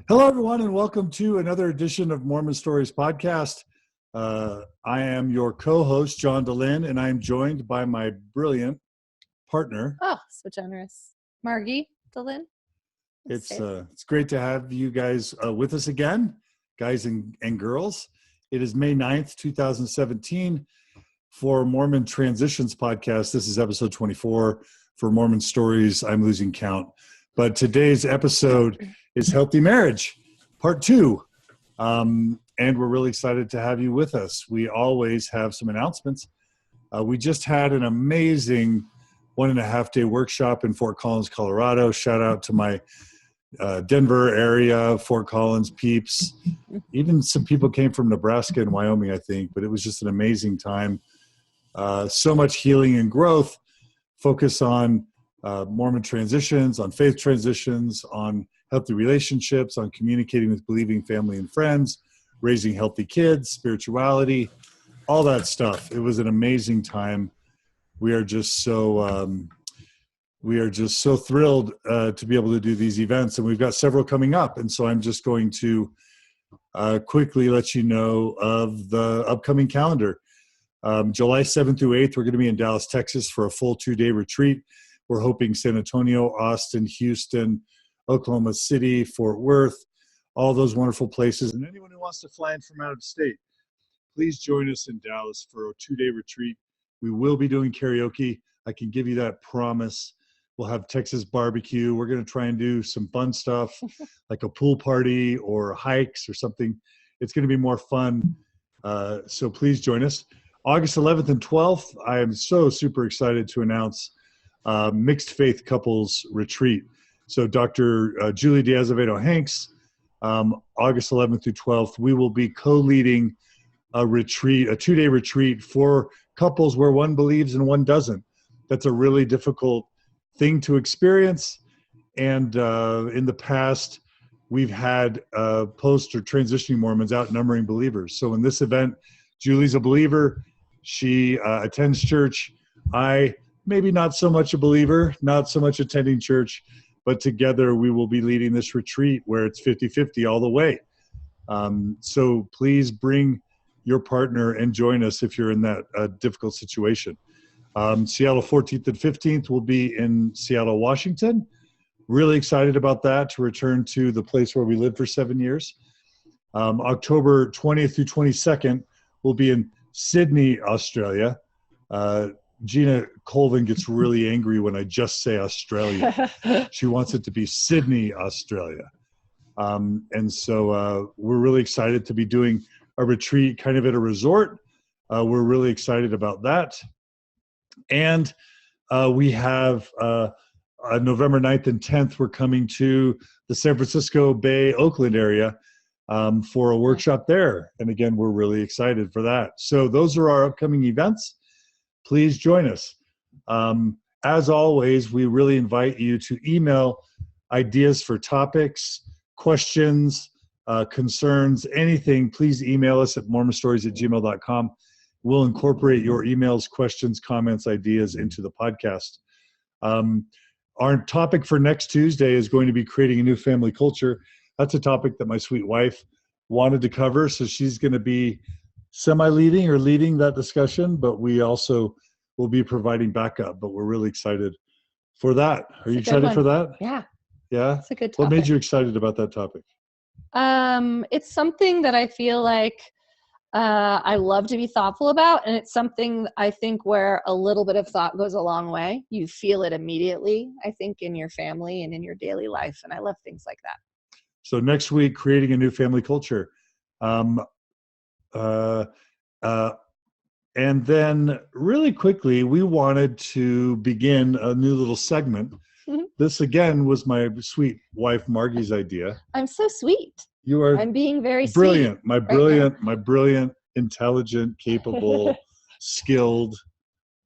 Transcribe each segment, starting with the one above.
Hello, everyone, and welcome to another edition of Mormon Stories Podcast. I am your co-host, John DeLynn, and I am joined by my brilliant partner. Oh, so generous. Margi DeLynn. It's great to have you guys with us again, guys and girls. It is May 9th, 2017 for Mormon Transitions Podcast. This is episode 24 for Mormon Stories. I'm losing count. But today's episode is Healthy Marriage, Part 2. And we're really excited to have you with us. We always have some announcements. We just had an amazing 1.5-day workshop in Fort Collins, Colorado. Shout out to my Denver area, Fort Collins peeps. Even some people came from Nebraska and Wyoming, I think. But it was just an amazing time. So much healing and growth. Focus on Mormon transitions, on faith transitions, on healthy relationships, on communicating with believing family and friends, raising healthy kids, spirituality, all that stuff. It was an amazing time. We are just so thrilled to be able to do these events, and we've got several coming up. And so I'm just going to quickly let you know of the upcoming calendar. July 7th through 8th, we're going to be in Dallas, Texas for a full 2-day retreat. We're hoping San Antonio, Austin, Houston, Oklahoma City, Fort Worth, all those wonderful places. And anyone who wants to fly in from out of state, please join us in Dallas for a 2-day retreat. We will be doing karaoke. I can give you that promise. We'll have Texas barbecue. We're going to try and do some fun stuff like a pool party or hikes or something. It's going to be more fun. So please join us. August 11th and 12th, I am so super excited to announce Mixed Faith Couples Retreat. So Dr. Julie Diaz-Avedo-Hanks, August 11th through 12th, we will be co-leading a retreat, a 2-day retreat for couples where one believes and one doesn't. That's a really difficult thing to experience. And in the past, we've had post or transitioning Mormons outnumbering believers. So in this event, Julie's a believer. She attends church. I maybe not so much a believer, not so much attending church, but together we will be leading this retreat where it's 50-50 all the way. So please bring your partner and join us if you're in that difficult situation. Seattle 14th and 15th will be in Seattle, Washington. Really excited about that, to return to the place where we lived for 7 years. October 20th through 22nd will be in Sydney, Australia. Gina Colvin gets really angry when I just say Australia. She wants it to be Sydney, Australia. And so we're really excited to be doing a retreat kind of at a resort. We're really excited about that. And we have November 9th and 10th, we're coming to the San Francisco Bay, Oakland area for a workshop there. And again, we're really excited for that. So those are our upcoming events. Please join us. As always, we really invite you to email ideas for topics, questions, concerns, anything. Please email us at mormonstories@gmail.com. We'll incorporate your emails, questions, comments, ideas into the podcast. Our topic for next Tuesday is going to be creating a new family culture. That's a topic that my sweet wife wanted to cover, so she's going to be semi-leading or leading that discussion, but we also will be providing backup. But we're really excited for that. Are you excited for that? Yeah. Yeah? It's a good topic. What made you excited about that topic? It's something that I feel like I love to be thoughtful about, and it's something I think where a little bit of thought goes a long way. You feel it immediately, I think, in your family and in your daily life, and I love things like that. So next week, creating a new family culture. And then really quickly, we wanted to begin a new little segment. Mm-hmm. This, again, was my sweet wife, Margi's idea. I'm so sweet. You are. I'm being very brilliant. Sweet My brilliant, intelligent, capable, skilled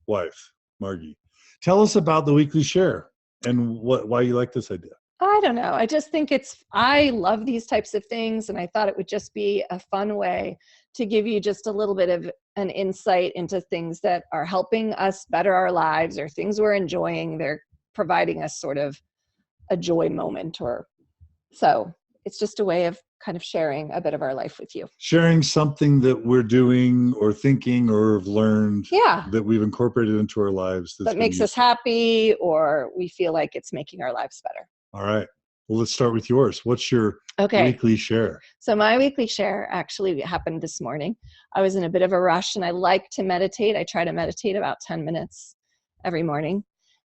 wife, Margi. Tell us about the weekly share and why you like this idea. I don't know. I just think I love these types of things, and I thought it would just be a fun way to give you just a little bit of an insight into things that are helping us better our lives or things we're enjoying. They're providing us sort of a joy moment, or so it's just a way of kind of sharing a bit of our life with you. Sharing something that we're doing or thinking or have learned that we've incorporated into our lives. That makes us happy, or we feel like it's making our lives better. All right. Well, let's start with yours. What's your weekly share? So my weekly share actually happened this morning. I was in a bit of a rush, and I like to meditate. I try to meditate about 10 minutes every morning.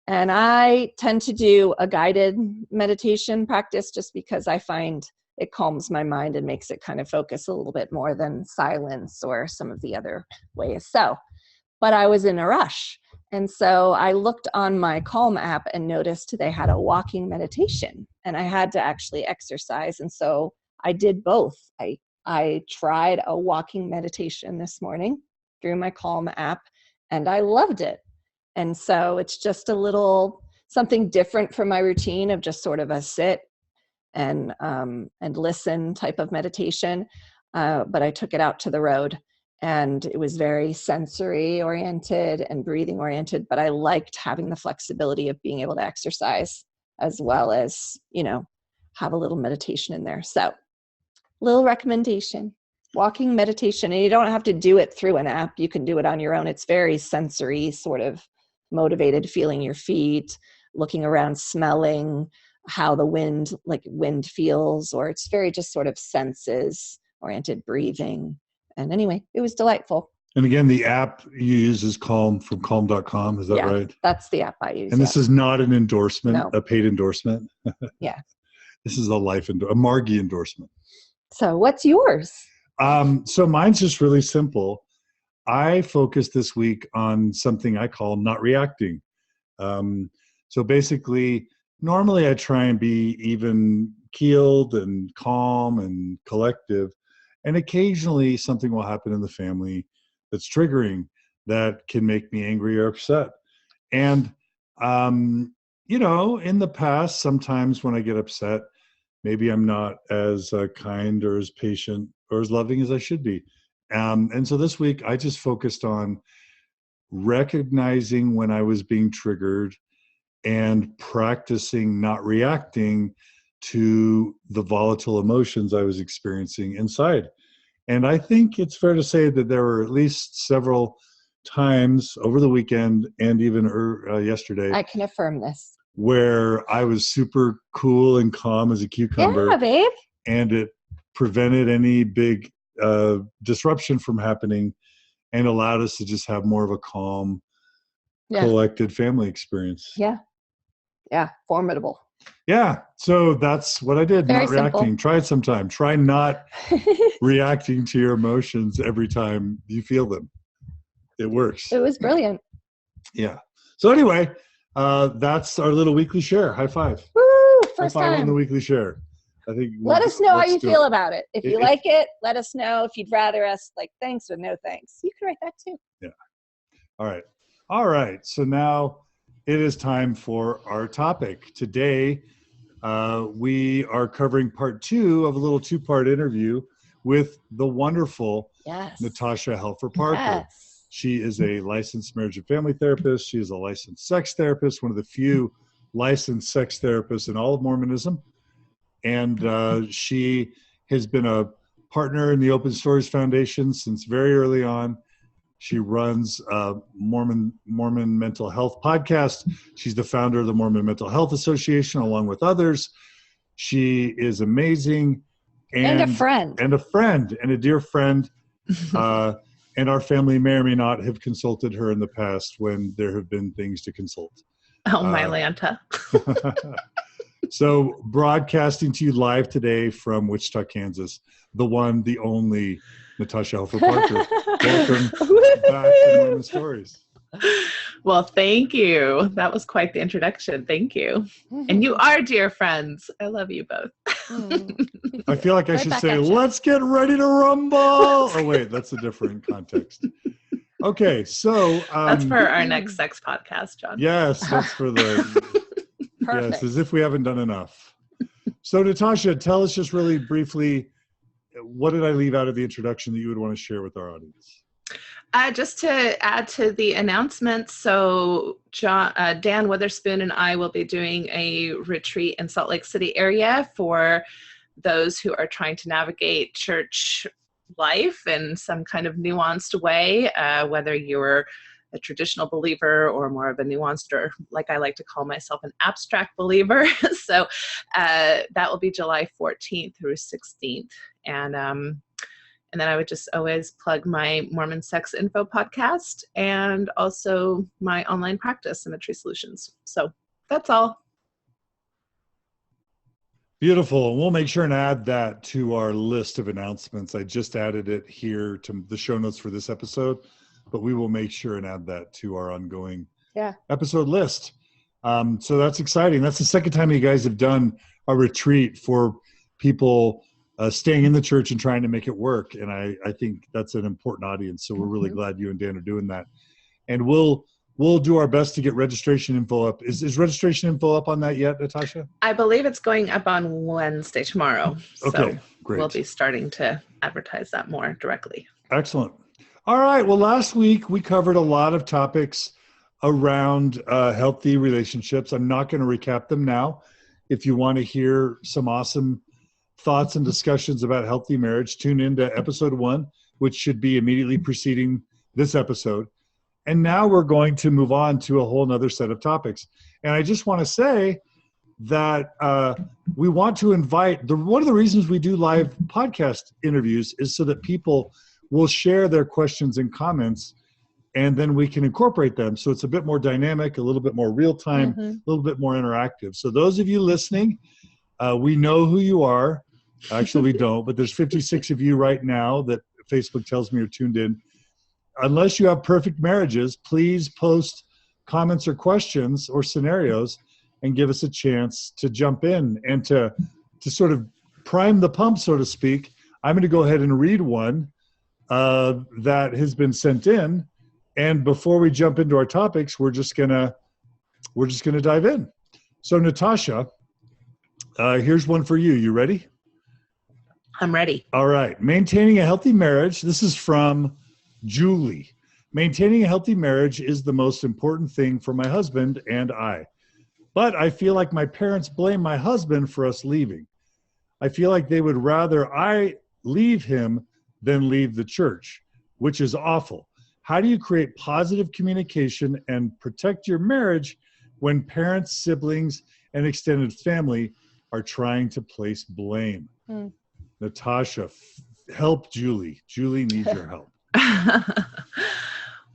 And I tend to do a guided meditation practice just because I find it calms my mind and makes it kind of focus a little bit more than silence or some of the other ways. But I was in a rush. And so I looked on my Calm app and noticed they had a walking meditation, and I had to actually exercise. And so I did both. I tried a walking meditation this morning through my Calm app, and I loved it. And so it's just a little something different from my routine of just sort of a sit and listen type of meditation. But I took it out to the road. And it was very sensory oriented and breathing oriented, but I liked having the flexibility of being able to exercise as well as, have a little meditation in there. So, little recommendation, walking meditation. And you don't have to do it through an app. You can do it on your own. It's very sensory, sort of motivated, feeling your feet, looking around, smelling how the wind feels, or it's very just sort of senses oriented breathing. And anyway, it was delightful. And again, the app you use is Calm from calm.com. Is that right? That's the app I use. And this is not an endorsement, a paid endorsement. Yeah. This is a Margi endorsement. So what's yours? So mine's just really simple. I focused this week on something I call not reacting. So basically, normally I try and be even keeled and calm and collective. And occasionally something will happen in the family that's triggering that can make me angry or upset. And, in the past, sometimes when I get upset, maybe I'm not as kind or as patient or as loving as I should be. And so this week I just focused on recognizing when I was being triggered and practicing not reacting to the volatile emotions I was experiencing inside. And I think it's fair to say that there were at least several times over the weekend and even yesterday. I can affirm this. Where I was super cool and calm as a cucumber. Yeah, babe. And it prevented any big disruption from happening and allowed us to just have more of a calm, collected family experience. Yeah. Yeah. Formidable. Yeah. So that's what I did. Very not reacting. simple. Try it sometime. Try not reacting to your emotions every time you feel them. It works. It was brilliant. Yeah. So anyway, that's our little weekly share. High five. Woo! First High five time. on the weekly share. I think. Let us know how you feel about it. If you like it, let us know. If you'd rather us thanks with no thanks, you can write that too. Yeah. All right. So now it is time for our topic. Today, we are covering part 2 of a little 2-part interview with the wonderful Natasha Helfer Parker. Yes. She is a licensed marriage and family therapist. She is a licensed sex therapist, one of the few licensed sex therapists in all of Mormonism. And she has been a partner in the Open Stories Foundation since very early on. She runs a Mormon mental health podcast. She's the founder of the Mormon Mental Health Association, along with others. She is amazing. And a friend. And a dear friend. And our family may or may not have consulted her in the past when there have been things to consult. Oh, my Lanta. So broadcasting to you live today from Wichita, Kansas, the one, the only Natasha Helfer Parker. Welcome back to Mormon Stories. Well, thank you. That was quite the introduction. Thank you. And you are dear friends. I love you both. I feel like I should say, let's get ready to rumble. Oh, wait, that's a different context. Okay, so. That's for our next sex podcast, John. Yes, that's for the. Perfect. Yes, as if we haven't done enough. So, Natasha, tell us just really briefly, what did I leave out of the introduction that you would want to share with our audience? Just to add to the announcements, so Dan Witherspoon and I will be doing a retreat in Salt Lake City area for those who are trying to navigate church life in some kind of nuanced way, whether you're a traditional believer or more of a nuanced, or like I like to call myself, an abstract believer. So that will be July 14th through 16th. And then I would just always plug my Mormon Sex Info podcast and also my online practice, Symmetry Solutions. So that's all. Beautiful. We'll make sure and add that to our list of announcements. I just added it here to the show notes for this episode, but we will make sure and add that to our ongoing episode list. So that's exciting. That's the second time you guys have done a retreat for people staying in the church and trying to make it work. And I think that's an important audience. So we're really glad you and Dan are doing that. And we'll do our best to get registration info up. Is registration info up on that yet, Natasha? I believe it's going up on Wednesday, tomorrow. Okay, so great. We'll be starting to advertise that more directly. Excellent. All right. Well, last week we covered a lot of topics around healthy relationships. I'm not going to recap them now. If you want to hear some awesome thoughts and discussions about healthy marriage, tune into episode 1, which should be immediately preceding this episode. And now we're going to move on to a whole nother set of topics. And I just want to say that we want to invite, one of the reasons we do live podcast interviews is so that people will share their questions and comments, and then we can incorporate them. So it's a bit more dynamic, a little bit more real time, a little bit more interactive. So those of you listening, we know who you are. Actually, we don't, but there's 56 of you right now that Facebook tells me are tuned in. Unless you have perfect marriages, please post comments or questions or scenarios and give us a chance to jump in and to sort of prime the pump, so to speak. I'm going to go ahead and read one that has been sent in. And before we jump into our topics, we're just gonna dive in. So Natasha, here's one for you. You ready? I'm ready. All right. Maintaining a healthy marriage. This is from Julie. Maintaining a healthy marriage is the most important thing for my husband and I. But I feel like my parents blame my husband for us leaving. I feel like they would rather I leave him than leave the church, which is awful. How do you create positive communication and protect your marriage when parents, siblings, and extended family are trying to place blame? Natasha, help Julie. Julie needs your help.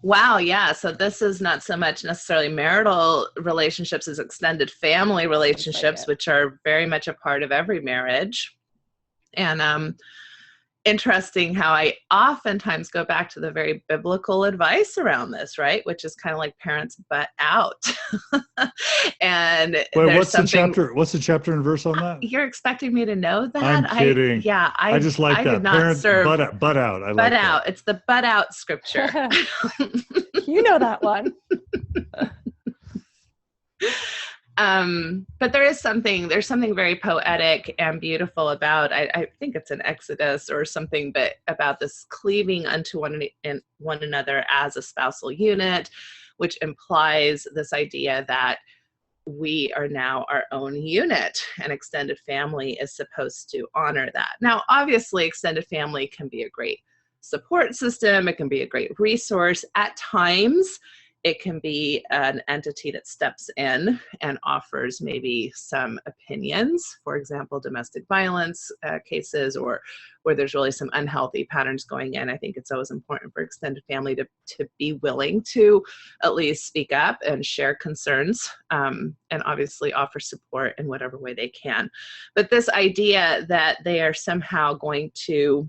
Wow, yeah. So this is not so much necessarily marital relationships as extended family relationships, which are very much a part of every marriage. And interesting how I oftentimes go back to the very biblical advice around this, right? Which is kind of like parents butt out. And wait, what's the chapter and verse on that? You're expecting me to know that? I'm kidding. I just like that. Did not Parents serve butt out. I like butt out. that. It's the butt out scripture. You know that one. But there's something very poetic and beautiful about, I think it's in Exodus or something, but about this cleaving unto one another as a spousal unit, which implies this idea that we are now our own unit, and extended family is supposed to honor that. Now, obviously, extended family can be a great support system. It can be a great resource. At times, it can be an entity that steps in and offers maybe some opinions, for example, domestic violence cases, or where there's really some unhealthy patterns going in. I think it's always important for extended family to be willing to at least speak up and share concerns, and obviously offer support in whatever way they can. But this idea that they are somehow going to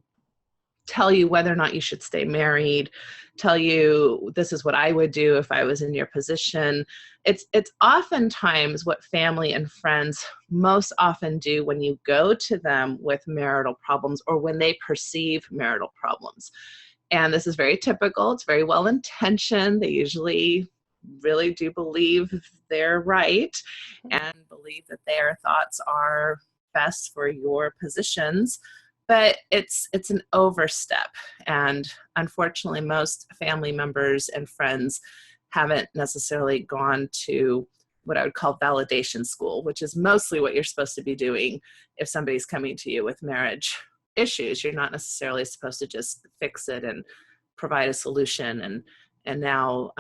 tell you whether or not you should stay married, tell you this is what I would do if I was in your position. It's oftentimes what family and friends most often do when you go to them with marital problems or when they perceive marital problems. And this is very typical. It's very well intentioned. They usually really do believe they're right and believe that their thoughts are best for your positions. But it's an overstep. And unfortunately, most family members and friends haven't necessarily gone to what I would call validation school, which is mostly what you're supposed to be doing if somebody's coming to you with marriage issues. You're not necessarily supposed to just fix it and provide a solution. And now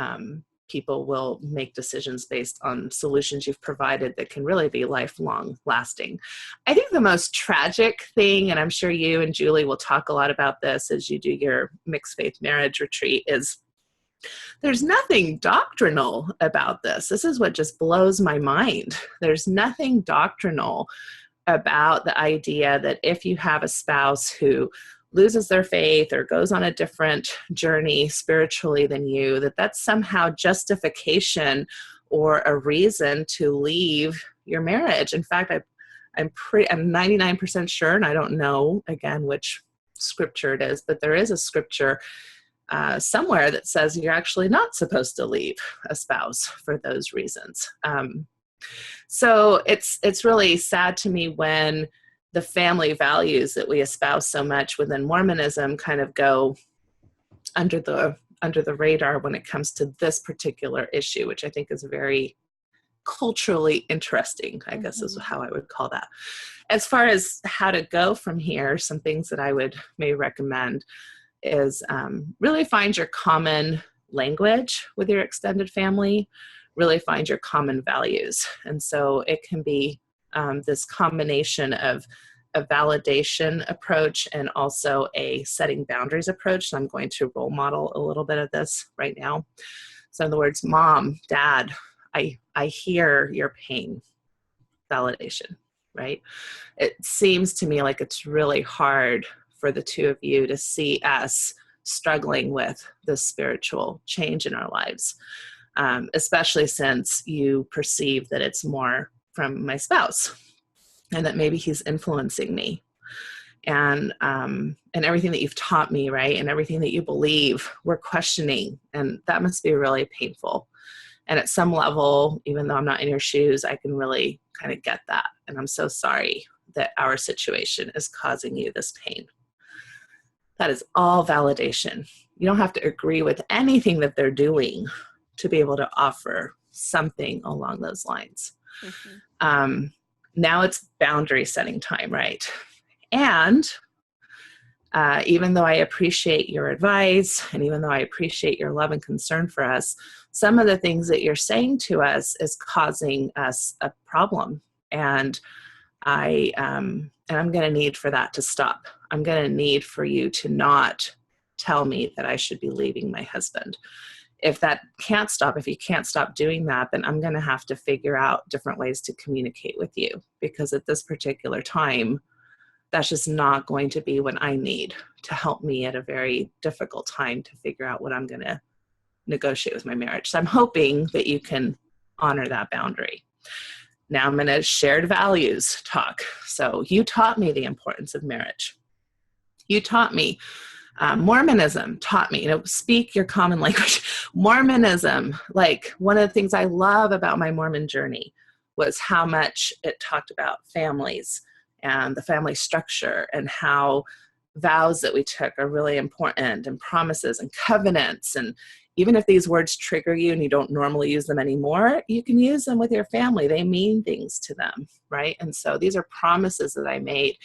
people will make decisions based on solutions you've provided that can really be lifelong lasting. I think the most tragic thing, and I'm sure you and Julie will talk a lot about this as you do your mixed faith marriage retreat, is there's nothing doctrinal about this. This is what just blows my mind. There's nothing doctrinal about the idea that if you have a spouse who loses their faith or goes on a different journey spiritually than you, that's somehow justification or a reason to leave your marriage. In fact, I'm 99% sure, and I don't know again which scripture it is, but there is a scripture somewhere that says you're actually not supposed to leave a spouse for those reasons. So it's really sad to me when the family values that we espouse so much within Mormonism kind of go under the radar when it comes to this particular issue, which I think is very culturally interesting, I guess is how I would call that. As far as how to go from here, some things that I would maybe recommend is really find your common language with your extended family, really find your common values. And so it can be this combination of a validation approach and also a setting boundaries approach. So I'm going to role model a little bit of this right now. So in other words, Mom, Dad, I hear your pain. Validation, right? It seems to me like it's really hard for the two of you to see us struggling with this spiritual change in our lives, especially since you perceive that it's more from my spouse and that maybe he's influencing me and everything that you've taught me, right? And everything that you believe, we're questioning, and that must be really painful. And at some level, even though I'm not in your shoes, I can really kind of get that. And I'm so sorry that our situation is causing you this pain. That is all validation. You don't have to agree with anything that they're doing to be able to offer something along those lines. Now it's boundary setting time, right? And even though I appreciate your advice, and even though I appreciate your love and concern for us, some of the things that you're saying to us is causing us a problem. And I'm going to need for that to stop. I'm going to need for you to not tell me that I should be leaving my husband. If that can't stop, if you can't stop doing that, then I'm going to have to figure out different ways to communicate with you, because at this particular time, that's just not going to be what I need to help me at a very difficult time to figure out what I'm going to negotiate with my marriage. So I'm hoping that you can honor that boundary. Now I'm going to shared values talk. So you taught me the importance of marriage. You taught me, Mormonism taught me, speak your common language. Mormonism, like one of the things I love about my Mormon journey was how much it talked about families and the family structure, and how vows that we took are really important, and promises and covenants. And even if these words trigger you and you don't normally use them anymore, you can use them with your family. They mean things to them, right? And so these are promises that I made.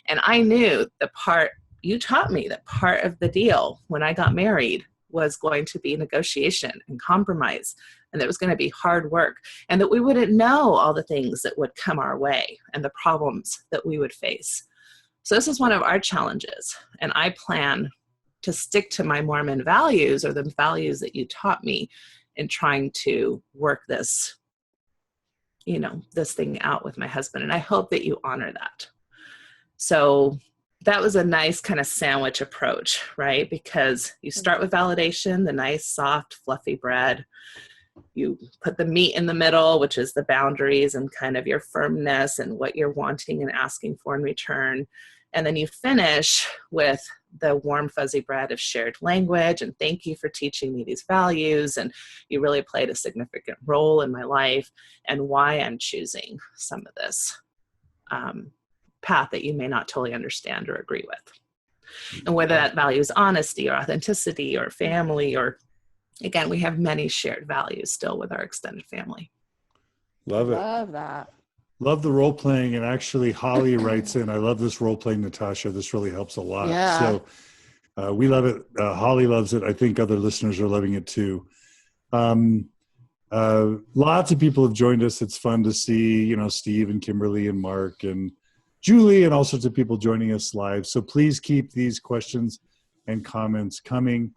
And I knew the part, you taught me that part of the deal when I got married was going to be negotiation and compromise, and that was going to be hard work, and that we wouldn't know all the things that would come our way and the problems that we would face. So this is one of our challenges, and I plan to stick to my Mormon values, or the values that you taught me, in trying to work this, this thing out with my husband. And I hope that you honor that. So that was a nice kind of sandwich approach, right? Because you start with validation, the nice, soft, fluffy bread. You put the meat in the middle, which is the boundaries and kind of your firmness and what you're wanting and asking for in return. And then you finish with the warm, fuzzy bread of shared language. And thank you for teaching me these values. And you really played a significant role in my life and why I'm choosing some of this path that you may not totally understand or agree with. And whether that value is honesty or authenticity or family, or again, we have many shared values still with our extended family. Love it. Love that. Love the role playing. And actually, Holly writes in, I love this role playing, Natasha. This really helps a lot. Yeah. So we love it. Holly loves it. I think other listeners are loving it too. Lots of people have joined us. It's fun to see, Steve and Kimberly and Mark and Julie and all sorts of people joining us live. So please keep these questions and comments coming.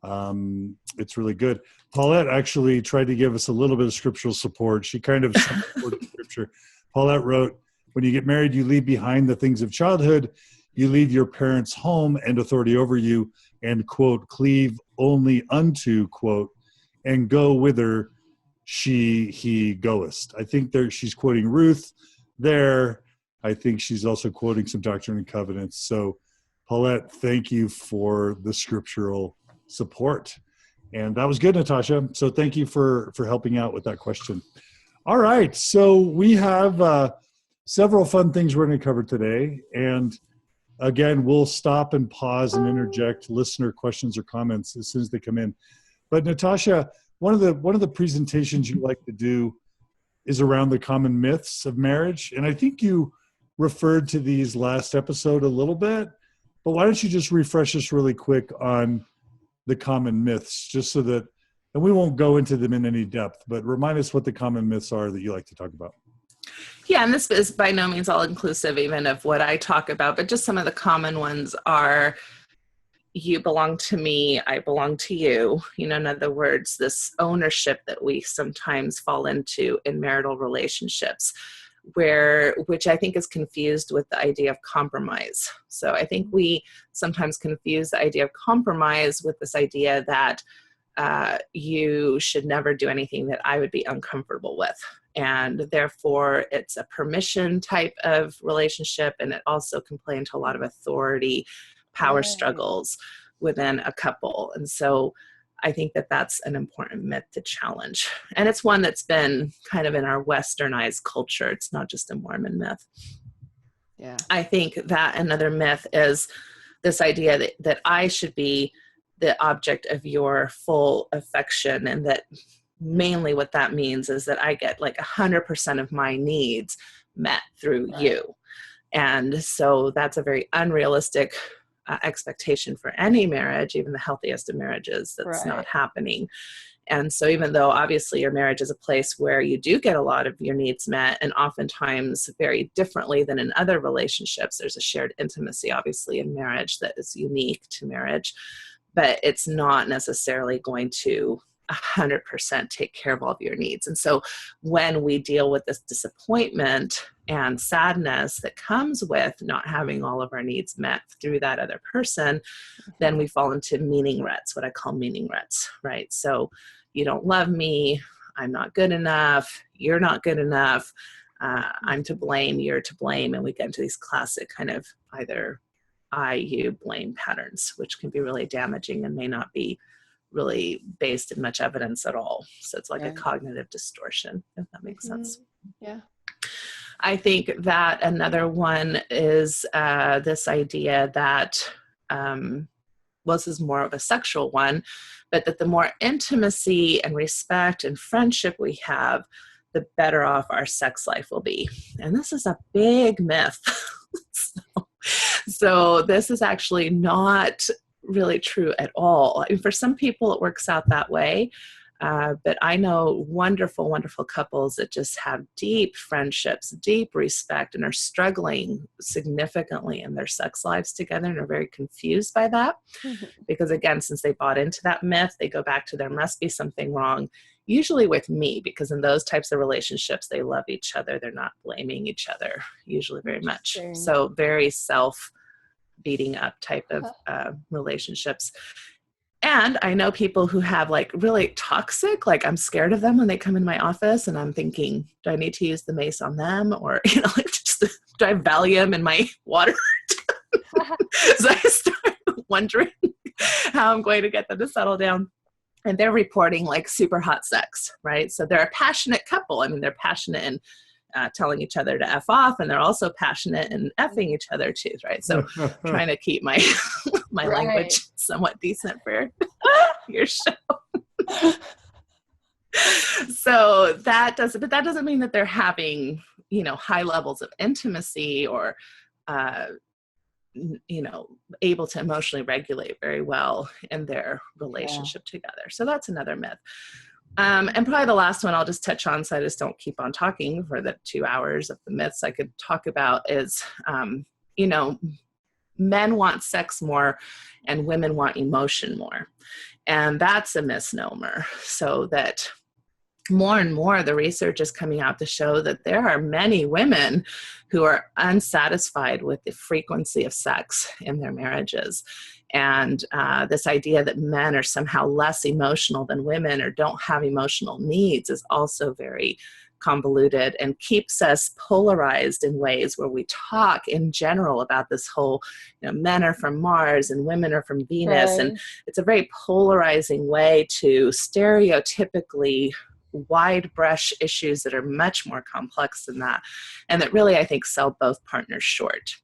It's really good. Paulette actually tried to give us a little bit of scriptural support. She kind of supported scripture. Paulette wrote, when you get married, you leave behind the things of childhood. You leave your parents' home and authority over you and, quote, cleave only unto, quote, and go whither he goest. I think she's quoting Ruth there. I think she's also quoting some Doctrine and Covenants. So, Paulette, thank you for the scriptural support. And that was good, Natasha. So thank you for helping out with that question. All right. So we have several fun things we're going to cover today. And again, we'll stop and pause and interject listener questions or comments as soon as they come in. But Natasha, one of the presentations you like to do is around the common myths of marriage. And I think you referred to these last episode a little bit, but why don't you just refresh us really quick on the common myths, just so that, and we won't go into them in any depth, but remind us what the common myths are that you like to talk about. Yeah, and this is by no means all inclusive even of what I talk about, but just some of the common ones are, you belong to me, I belong to you. In other words, this ownership that we sometimes fall into in marital relationships, which I think is confused with the idea of compromise. So I think we sometimes confuse the idea of compromise with this idea that you should never do anything that I would be uncomfortable with. And therefore, it's a permission type of relationship, and it also can play into a lot of authority, power struggles within a couple. And so I think that that's an important myth to challenge. And it's one that's been kind of in our westernized culture. It's not just a Mormon myth. Yeah. I think that another myth is this idea that I should be the object of your full affection, and that mainly what that means is that I get like 100% of my needs met through you. And so that's a very unrealistic expectation for any marriage, even the healthiest of marriages. That's not happening. And so even though obviously your marriage is a place where you do get a lot of your needs met, and oftentimes very differently than in other relationships, there's a shared intimacy obviously in marriage that is unique to marriage, but it's not necessarily going to 100% take care of all of your needs. And so when we deal with this disappointment and sadness that comes with not having all of our needs met through that other person, then we fall into meaning ruts, what I call meaning ruts, right? So you don't love me, I'm not good enough, you're not good enough, I'm to blame, you're to blame, and we get into these classic kind of either I, you, blame patterns, which can be really damaging and may not be really based in much evidence at all. So it's like a cognitive distortion, if that makes sense. Yeah. I think that another one is this idea that, this is more of a sexual one, but that the more intimacy and respect and friendship we have, the better off our sex life will be. And this is a big myth. So this is actually not really true at all. I mean, for some people it works out that way, but I know wonderful, wonderful couples that just have deep friendships, deep respect, and are struggling significantly in their sex lives together and are very confused by that. Because again, since they bought into that myth, they go back to there must be something wrong, usually with me, because in those types of relationships, they love each other. They're not blaming each other, usually very much. So very beating up type of relationships. And I know people who have like really toxic, like I'm scared of them when they come in my office and I'm thinking, do I need to use the mace on them? Or, like just, do I have Valium in my water? So I start wondering how I'm going to get them to settle down. And they're reporting like super hot sex, right? So they're a passionate couple. I mean, they're passionate in telling each other to F off, and they're also passionate in effing each other too, right? So trying to keep my language somewhat decent for your show. So but that doesn't mean that they're having, high levels of intimacy or, able to emotionally regulate very well in their relationship together. So that's another myth. And probably the last one I'll just touch on, so I just don't keep on talking for the 2 hours of the myths I could talk about is, men want sex more and women want emotion more. And that's a misnomer. So that more and more the research is coming out to show that there are many women who are unsatisfied with the frequency of sex in their marriages. And this idea that men are somehow less emotional than women or don't have emotional needs is also very convoluted and keeps us polarized in ways where we talk in general about this whole, men are from Mars and women are from Venus. Right. And it's a very polarizing way to stereotypically wide brush issues that are much more complex than that. And that really, I think, sell both partners short.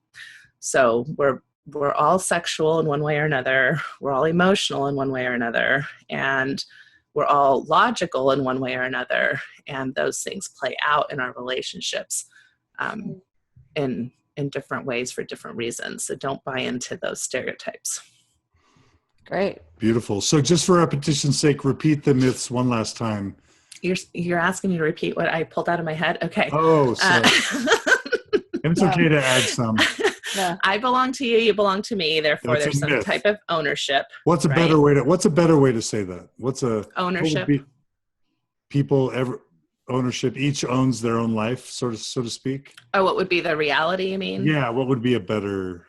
So we're all sexual in one way or another. We're all emotional in one way or another. And we're all logical in one way or another. And those things play out in our relationships in different ways for different reasons. So don't buy into those stereotypes. Great. Beautiful. So just for repetition's sake, repeat the myths one last time. You're asking me to repeat what I pulled out of my head? Okay. Oh, sorry. And it's okay to add some. Yeah. I belong to you, you belong to me, therefore That's a there's some myth. type of ownership. What's a right? better way to say that? Ownership. Ownership, each owns their own life, so to speak. Oh, what would be the reality, you mean? Yeah, what would be a better?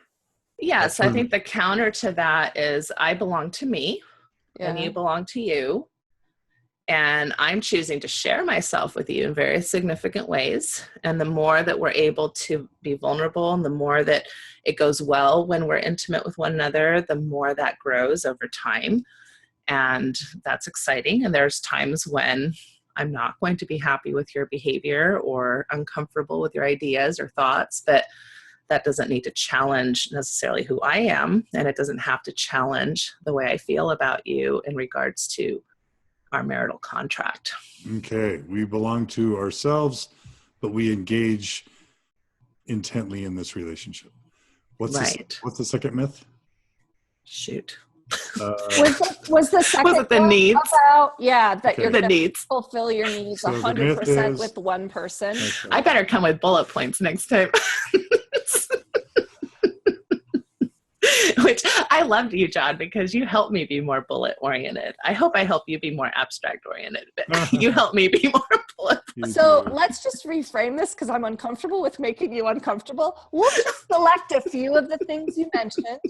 Yes, I think the counter to that is I belong to me and you belong to you. And I'm choosing to share myself with you in very significant ways. And the more that we're able to be vulnerable and the more that it goes well when we're intimate with one another, the more that grows over time. And that's exciting. And there's times when I'm not going to be happy with your behavior or uncomfortable with your ideas or thoughts, but that doesn't need to challenge necessarily who I am. And it doesn't have to challenge the way I feel about you in regards to our marital contract. Okay, we belong to ourselves, but we engage intently in this relationship. What's the second myth? Shoot. Was the second was it the needs? About that you're the gonna needs. fulfill your needs So 100% with one person. Okay. I better come with bullet points next time. Which I loved you, John, because you helped me be more bullet oriented. I hope I help you be more abstract oriented, but you help me be more bullet. So let's just reframe this because I'm uncomfortable with making you uncomfortable. We'll just select a few of the things you mentioned,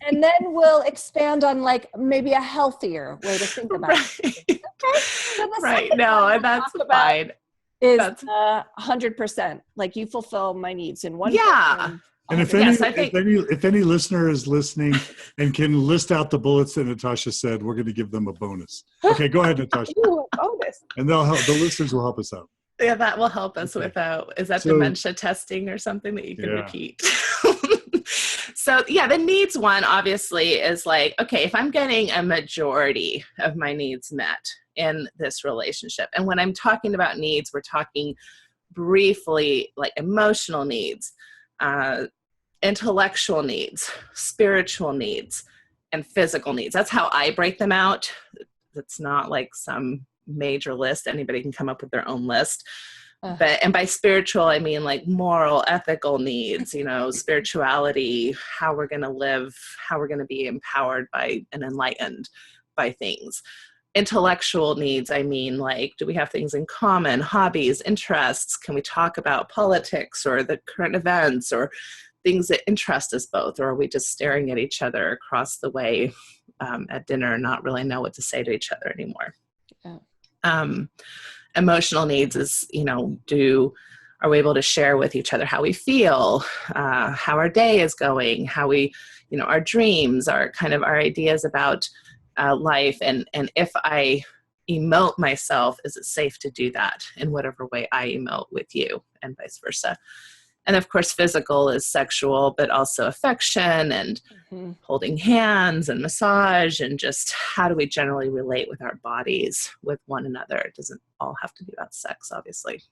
and then we'll expand on maybe a healthier way to think about it. Okay? So Right. No, and that's fine. Is 100%. Like you fulfill my needs in one. Yeah. And if any listener is listening and can list out the bullets that Natasha said, we're going to give them a bonus. Okay, go ahead, Natasha. Ooh, a bonus. And the listeners will help us out. Yeah, that will help us with is that dementia testing or something that you can repeat? So the needs one obviously is okay, if I'm getting a majority of my needs met in this relationship, and when I'm talking about needs, we're talking briefly emotional needs, intellectual needs, spiritual needs, and physical needs. That's how I break them out. It's not some major list. Anybody can come up with their own list. And by spiritual, I mean moral, ethical needs, spirituality, how we're going to live, how we're going to be empowered by and enlightened by things. Intellectual needs, I mean, do we have things in common, hobbies, interests? Can we talk about politics or the current events or things that interest us both? Or are we just staring at each other across the way at dinner and not really know what to say to each other anymore? Yeah. Emotional needs is, are we able to share with each other how we feel, how our day is going, how we, our dreams, our ideas about life, and if I emote myself, is it safe to do that in whatever way I emote with you, and vice versa? And of course, physical is sexual, but also affection and holding hands and massage, and just how do we generally relate with our bodies with one another. It doesn't all have to be about sex, obviously.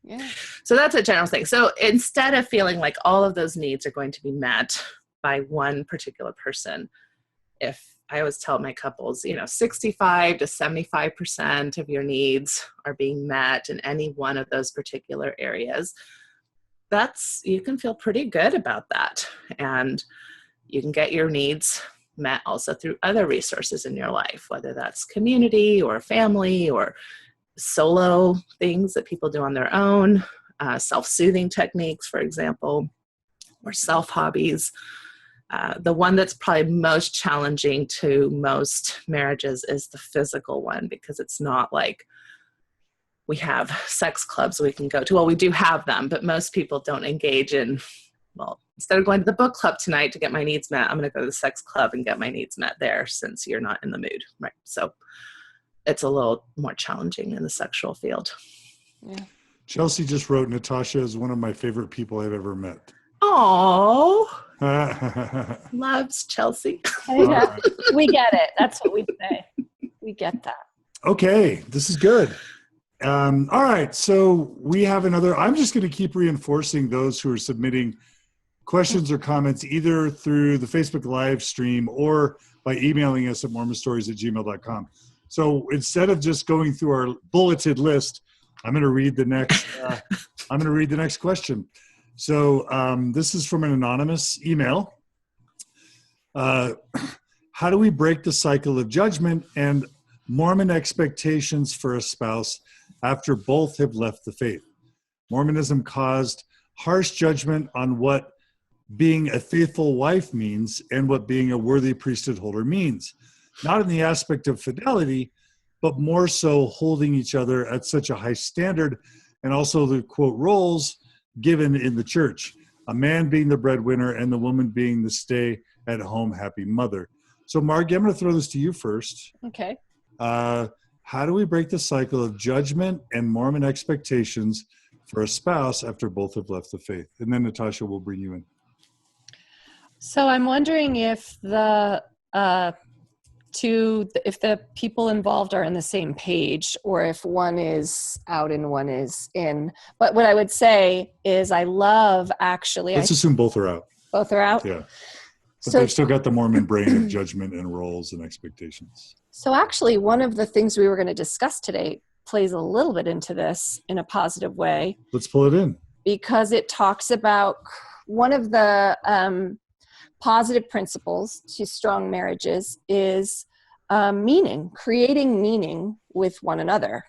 Yeah. So that's a general thing. So instead of feeling like all of those needs are going to be met by one particular person, if I always tell my couples, 65 to 75% of your needs are being met in any one of those particular areas, you can feel pretty good about that. And you can get your needs met also through other resources in your life, whether that's community or family or solo things that people do on their own, self-soothing techniques, for example, or self-hobbies. The one that's probably most challenging to most marriages is the physical one, because it's not like we have sex clubs we can go to. Well, we do have them, but most people don't engage in, well, instead of going to the book club tonight to get my needs met, I'm going to go to the sex club and get my needs met there, since you're not in the mood, right? So it's a little more challenging in the sexual field. Yeah. Chelsea just wrote, Natasha is one of my favorite people I've ever met. Oh, loves Chelsea. Yeah. We get it. That's what we say. We get that. Okay, this is good. All right, so we have another. I'm just going to keep reinforcing those who are submitting questions or comments either through the Facebook live stream or by emailing us at mormonstories@gmail.com. So instead of just going through our bulleted list, I'm going to read the next. I'm going to read the next question. So this is from an anonymous email. How do we break the cycle of judgment and Mormon expectations for a spouse after both have left the faith? Mormonism caused harsh judgment on what being a faithful wife means and what being a worthy priesthood holder means, not in the aspect of fidelity, but more so holding each other at such a high standard, and also the quote roles given in the church, a man being the breadwinner and the woman being the stay-at-home happy mother. So Margi, I'm going to throw this to you first. Okay. How do we break the cycle of judgment and Mormon expectations for a spouse after both have left the faith? And then Natasha will bring you in. So I'm wondering if the people involved are on the same page, or if one is out and one is in. But what I would say is I love actually. Let's assume both are out. Both are out? Yeah. But So they've still got the Mormon brain of judgment and roles and expectations. So actually, one of the things we were going to discuss today plays a little bit into this in a positive way. Let's pull it in. Because it talks about one of the positive principles to strong marriages is meaning, creating meaning with one another.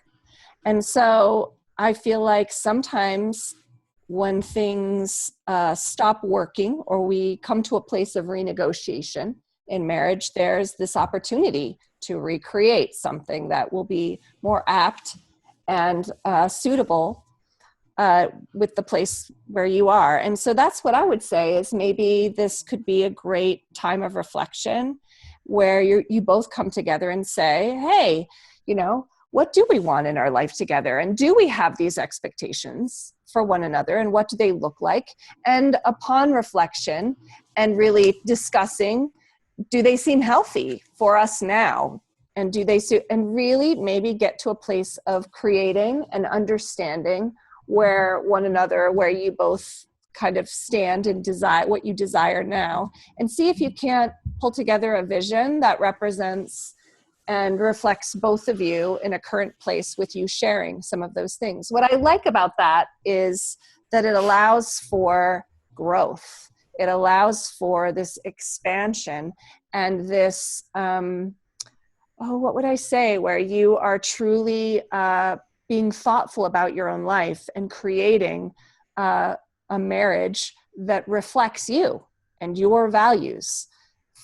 And so I feel like sometimes when things stop working or we come to a place of renegotiation in marriage, there's this opportunity to recreate something that will be more apt and suitable with the place where you are. And so that's what I would say is maybe this could be a great time of reflection where you both come together and say, hey, what do we want in our life together? And do we have these expectations for one another? And what do they look like? And upon reflection and really discussing, do they seem healthy for us now? And do they suit? And really maybe get to a place of creating an understanding where one another, where you both kind of stand and desire what you desire now, and see if you can't pull together a vision that represents and reflects both of you in a current place with you sharing some of those things. What I like about that is that it allows for growth. It allows for this expansion and this, what would I say, where you are truly being thoughtful about your own life and creating a marriage that reflects you and your values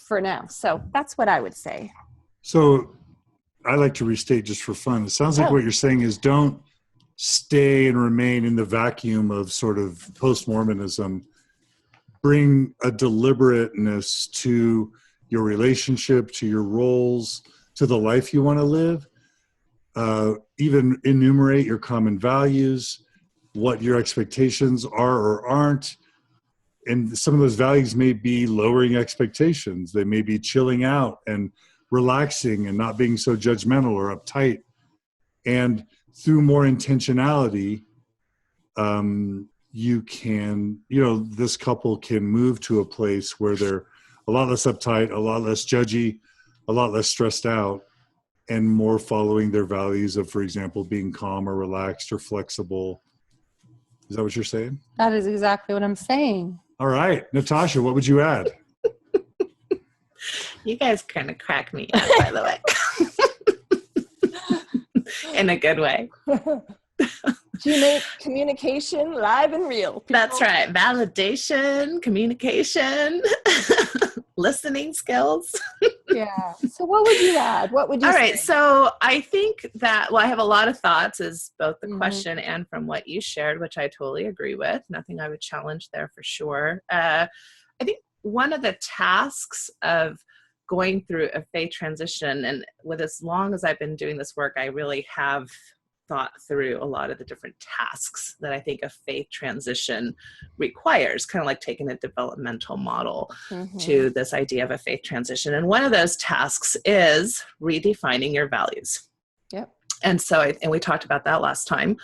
for now. So that's what I would say. So I like to restate just for fun. It sounds like what you're saying is don't stay and remain in the vacuum of sort of post-Mormonism. Bring a deliberateness to your relationship, to your roles, to the life you want to live. Even enumerate your common values. what your expectations are or aren't. And some of those values may be lowering expectations. They may be chilling out and relaxing and not being so judgmental or uptight. And through more intentionality, you can, this couple can move to a place where they're a lot less uptight, a lot less judgy, a lot less stressed out, and more following their values of, for example, being calm or relaxed or flexible. Is that what you're saying? That is exactly what I'm saying. All right. Natasha, what would you add? You guys kind of crack me up, by the way. In a good way. You make communication live and real. People. That's right. Validation, communication, listening skills. Yeah. So what would you add? What would you All say? right. So I think that, I have a lot of thoughts as both the question and from what you shared, which I totally agree with. Nothing I would challenge there for sure. I think one of the tasks of going through a faith transition, and with as long as I've been doing this work, I really have thought through a lot of the different tasks that I think a faith transition requires, kind of like taking a developmental model to this idea of a faith transition. And one of those tasks is redefining your values. Yep. And so, and we talked about that last time,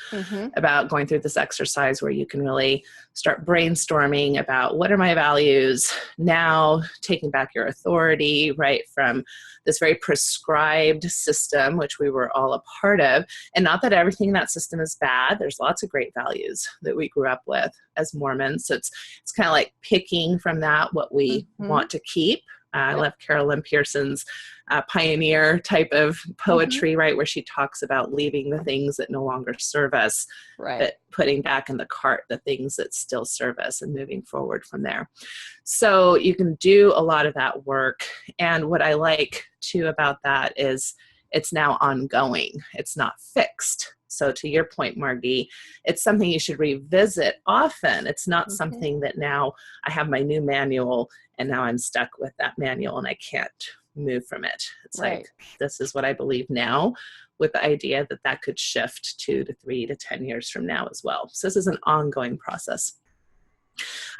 about going through this exercise where you can really start brainstorming about what are my values now, taking back your authority, right, from this very prescribed system, which we were all a part of. And not that everything in that system is bad. There's lots of great values that we grew up with as Mormons. So it's kind of like picking from that what we want to keep. I love Carolyn Pearson's pioneer type of poetry, right, where she talks about leaving the things that no longer serve us, but putting back in the cart the things that still serve us and moving forward from there. So you can do a lot of that work. And what I like too about that is it's now ongoing. It's not fixed. So to your point, Margi, it's something you should revisit often. It's not something that now I have my new manual and now I'm stuck with that manual and I can't move from it. It's like, this is what I believe now, with the idea that that could shift 2 to 3 to 10 years from now as well. So this is an ongoing process.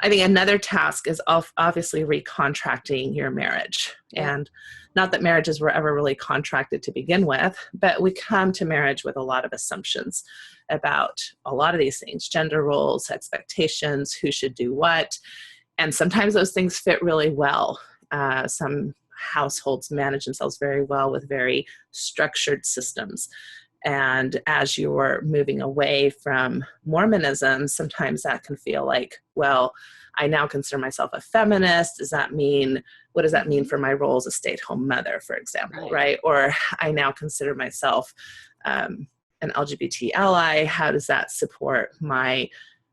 I think another task is obviously recontracting your marriage. And not that marriages were ever really contracted to begin with, but we come to marriage with a lot of assumptions about a lot of these things: gender roles, expectations, who should do what. And sometimes those things fit really well. Some households manage themselves very well with very structured systems. And as you're moving away from Mormonism, sometimes that can feel like, well, I now consider myself a feminist. What does that mean for my role as a stay-at-home mother, for example, right? Or I now consider myself an LGBT ally. How does that support my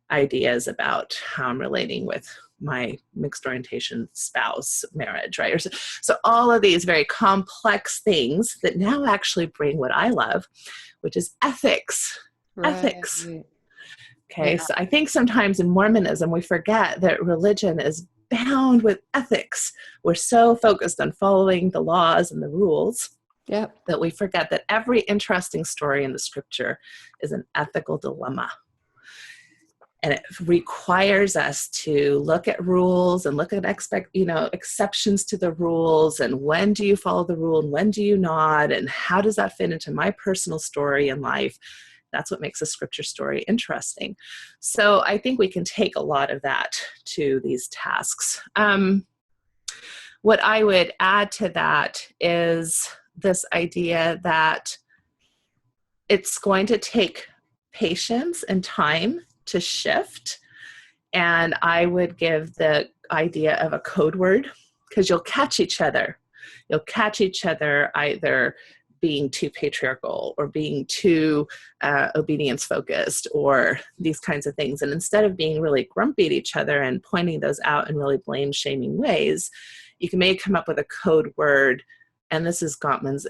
ideas about how I'm relating with my mixed orientation spouse, marriage, right? So all of these very complex things that now actually bring what I love, which is ethics. Ethics. Okay, so I think sometimes in Mormonism, we forget that religion is bound with ethics. We're so focused on following the laws and the rules that we forget that every interesting story in the scripture is an ethical dilemma. And it requires us to look at rules and look at exceptions to the rules, and when do you follow the rule and when do you not, and how does that fit into my personal story in life? That's what makes a scripture story interesting. So I think we can take a lot of that to these tasks. What I would add to that is this idea that it's going to take patience and time to shift. And I would give the idea of a code word, because you'll catch each other. You'll catch each other either being too patriarchal or being too obedience focused or these kinds of things. And instead of being really grumpy at each other and pointing those out in really blame shaming ways, you can maybe come up with a code word. And this is Gottman's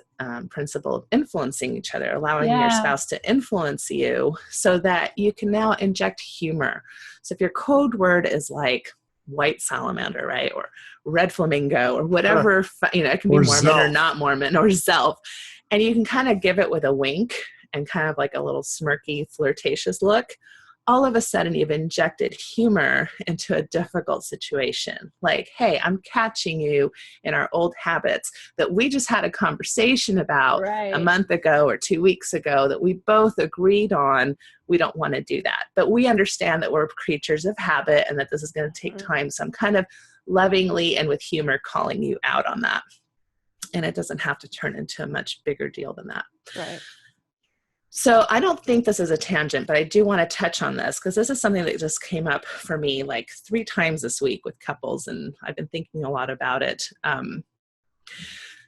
principle of influencing each other, allowing your spouse to influence you so that you can now inject humor. So if your code word is like white salamander, right? Or red flamingo or whatever, it can be Mormon or not Mormon or Zelf. And you can kind of give it with a wink and kind of like a little smirky, flirtatious look. all of a sudden you've injected humor into a difficult situation. Like, hey, I'm catching you in our old habits that we just had a conversation about a month ago or 2 weeks ago that we both agreed on. We don't want to do that. But we understand that we're creatures of habit and that this is going to take time. So I'm kind of lovingly and with humor calling you out on that. And it doesn't have to turn into a much bigger deal than that. Right. So I don't think this is a tangent, but I do want to touch on this because this is something that just came up for me like 3 times this week with couples, and I've been thinking a lot about it.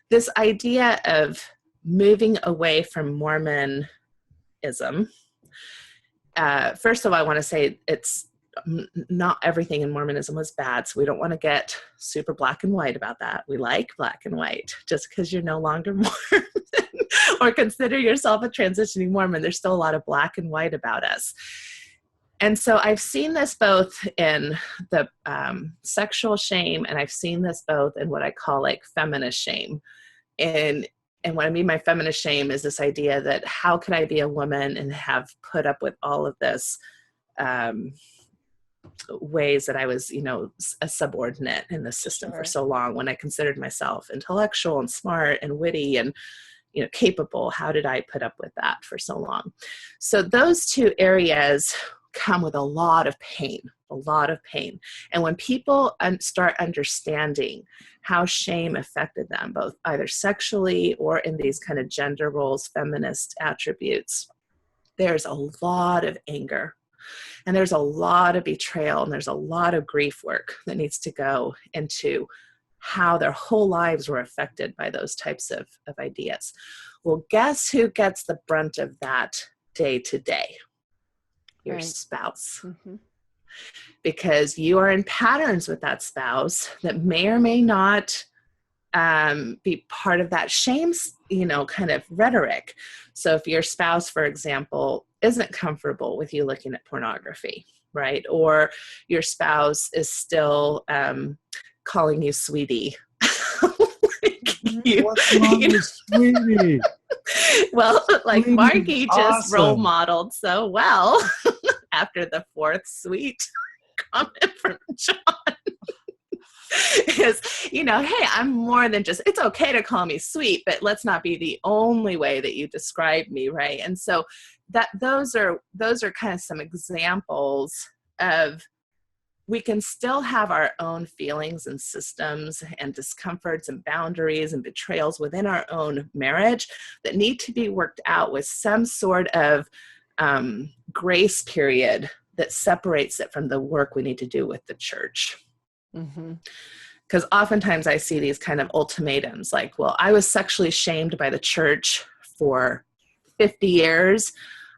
This idea of moving away from Mormonism. First of all, I want to say it's not everything in Mormonism was bad, so we don't want to get super black and white about that. We like black and white. Just because you're no longer Mormon or consider yourself a transitioning Mormon, there's still a lot of black and white about us. And so I've seen this both in the sexual shame, and I've seen this both in what I call like feminist shame. And what I mean by feminist shame is this idea that how can I be a woman and have put up with all of this ways that I was, a subordinate in the system for so long when I considered myself intellectual and smart and witty and, capable. How did I put up with that for so long? So those 2 areas come with a lot of pain. And when people start understanding how shame affected them, both either sexually or in these kind of gender roles, feminist attributes, there's a lot of anger. And there's a lot of betrayal, and there's a lot of grief work that needs to go into how their whole lives were affected by those types of ideas. Well, guess who gets the brunt of that day to day? Your spouse. Mm-hmm. Because you are in patterns with that spouse that may or may not be part of that shame, kind of rhetoric. So if your spouse, for example, isn't comfortable with you looking at pornography, right? Or your spouse is still calling you sweetie. What's wrong with sweetie? Well, like Sweetie Margi just awesome. role modeled so well after the 4th sweet comment from John. Is, hey, I'm more than just, it's okay to call me sweet, but let's not be the only way that you describe me, right? And so those are kind of some examples of we can still have our own feelings and systems and discomforts and boundaries and betrayals within our own marriage that need to be worked out with some sort of grace period that separates it from the work we need to do with the church. Because oftentimes I see these kind of ultimatums like, well, I was sexually shamed by the church for 50 years.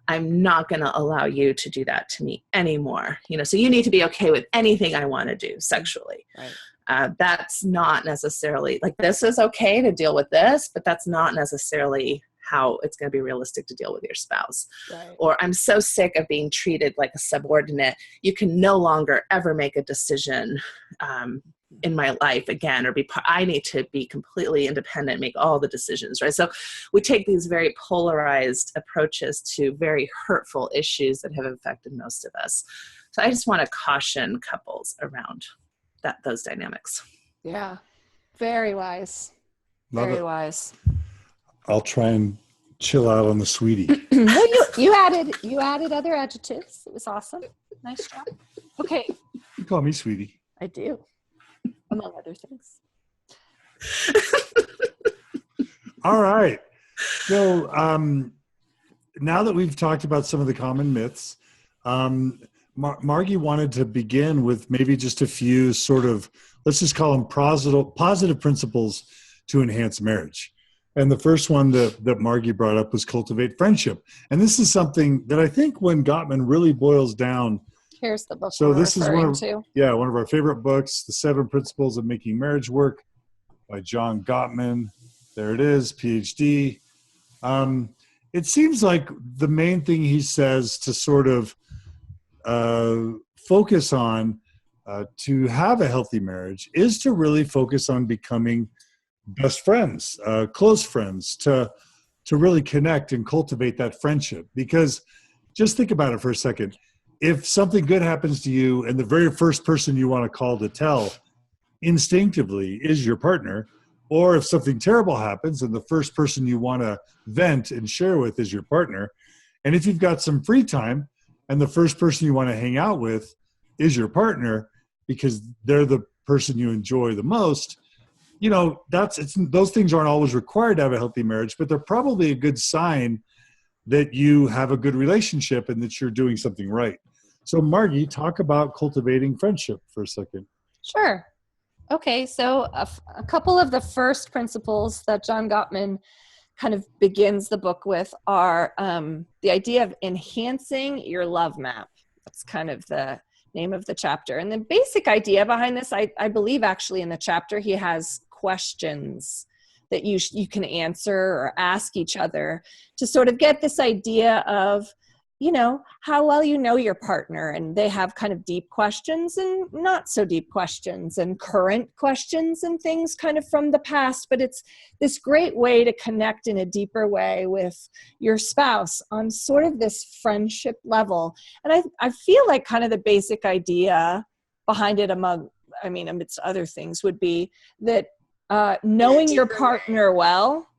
I'm not going to allow you to do that to me anymore. So you need to be okay with anything I want to do sexually. Right. That's not necessarily like, this is okay to deal with this, but that's not necessarily how it's going to be realistic to deal with your spouse. Right. Or I'm so sick of being treated like a subordinate. You can no longer ever make a decision in my life again, or I need to be completely independent, make all the decisions, right? So we take these very polarized approaches to very hurtful issues that have affected most of us. So I just want to caution couples around those dynamics. Yeah. Very wise. Very wise. I'll try and chill out on the sweetie. Well, you added other adjectives. It was awesome. Nice job. Okay. You call me sweetie. I do. Among other things. All right. So now that we've talked about some of the common myths, Margi wanted to begin with maybe just a few sort of, let's just call them positive principles to enhance marriage. And the first one that Margi brought up was cultivate friendship. And this is something that I think when Gottman really boils down. Here's the book. So this is one of our favorite books, The 7 Principles of Making Marriage Work by John Gottman. There it is, PhD. It seems like the main thing he says to sort of focus on to have a healthy marriage is to really focus on becoming best friends, close friends, to really connect and cultivate that friendship. Because just think about it for a second. if something good happens to you and the very first person you want to call to tell instinctively is your partner, or if something terrible happens and the first person you want to vent and share with is your partner, and if you've got some free time and the first person you want to hang out with is your partner because they're the person you enjoy the most, those things aren't always required to have a healthy marriage, but they're probably a good sign that you have a good relationship and that you're doing something right. So Margi, talk about cultivating friendship for a second. Sure. Okay, so a couple of the first principles that John Gottman kind of begins the book with are the idea of enhancing your love map. That's kind of the name of the chapter. And the basic idea behind this, I believe actually in the chapter, he has questions that you can answer or ask each other to sort of get this idea of, how well you know your partner. And they have kind of deep questions and not so deep questions and current questions and things kind of from the past. But it's this great way to connect in a deeper way with your spouse on sort of this friendship level. And I feel like kind of the basic idea behind it amidst other things would be that knowing your partner well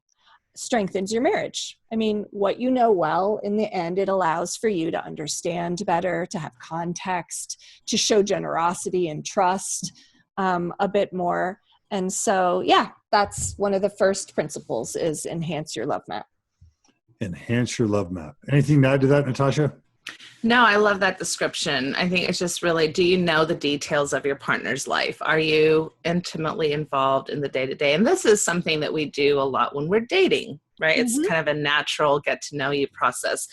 strengthens your marriage. I mean, what you know well, in the end, it allows for you to understand better, to have context, to show generosity and trust a bit more. And so, that's one of the first principles is enhance your love map. Enhance your love map. Anything to add to that, Natasha? No, I love that description. I think it's just really, do you know the details of your partner's life? Are you intimately involved in the day-to-day? And this is something that we do a lot when we're dating, right? Mm-hmm. It's kind of a natural get to know you process.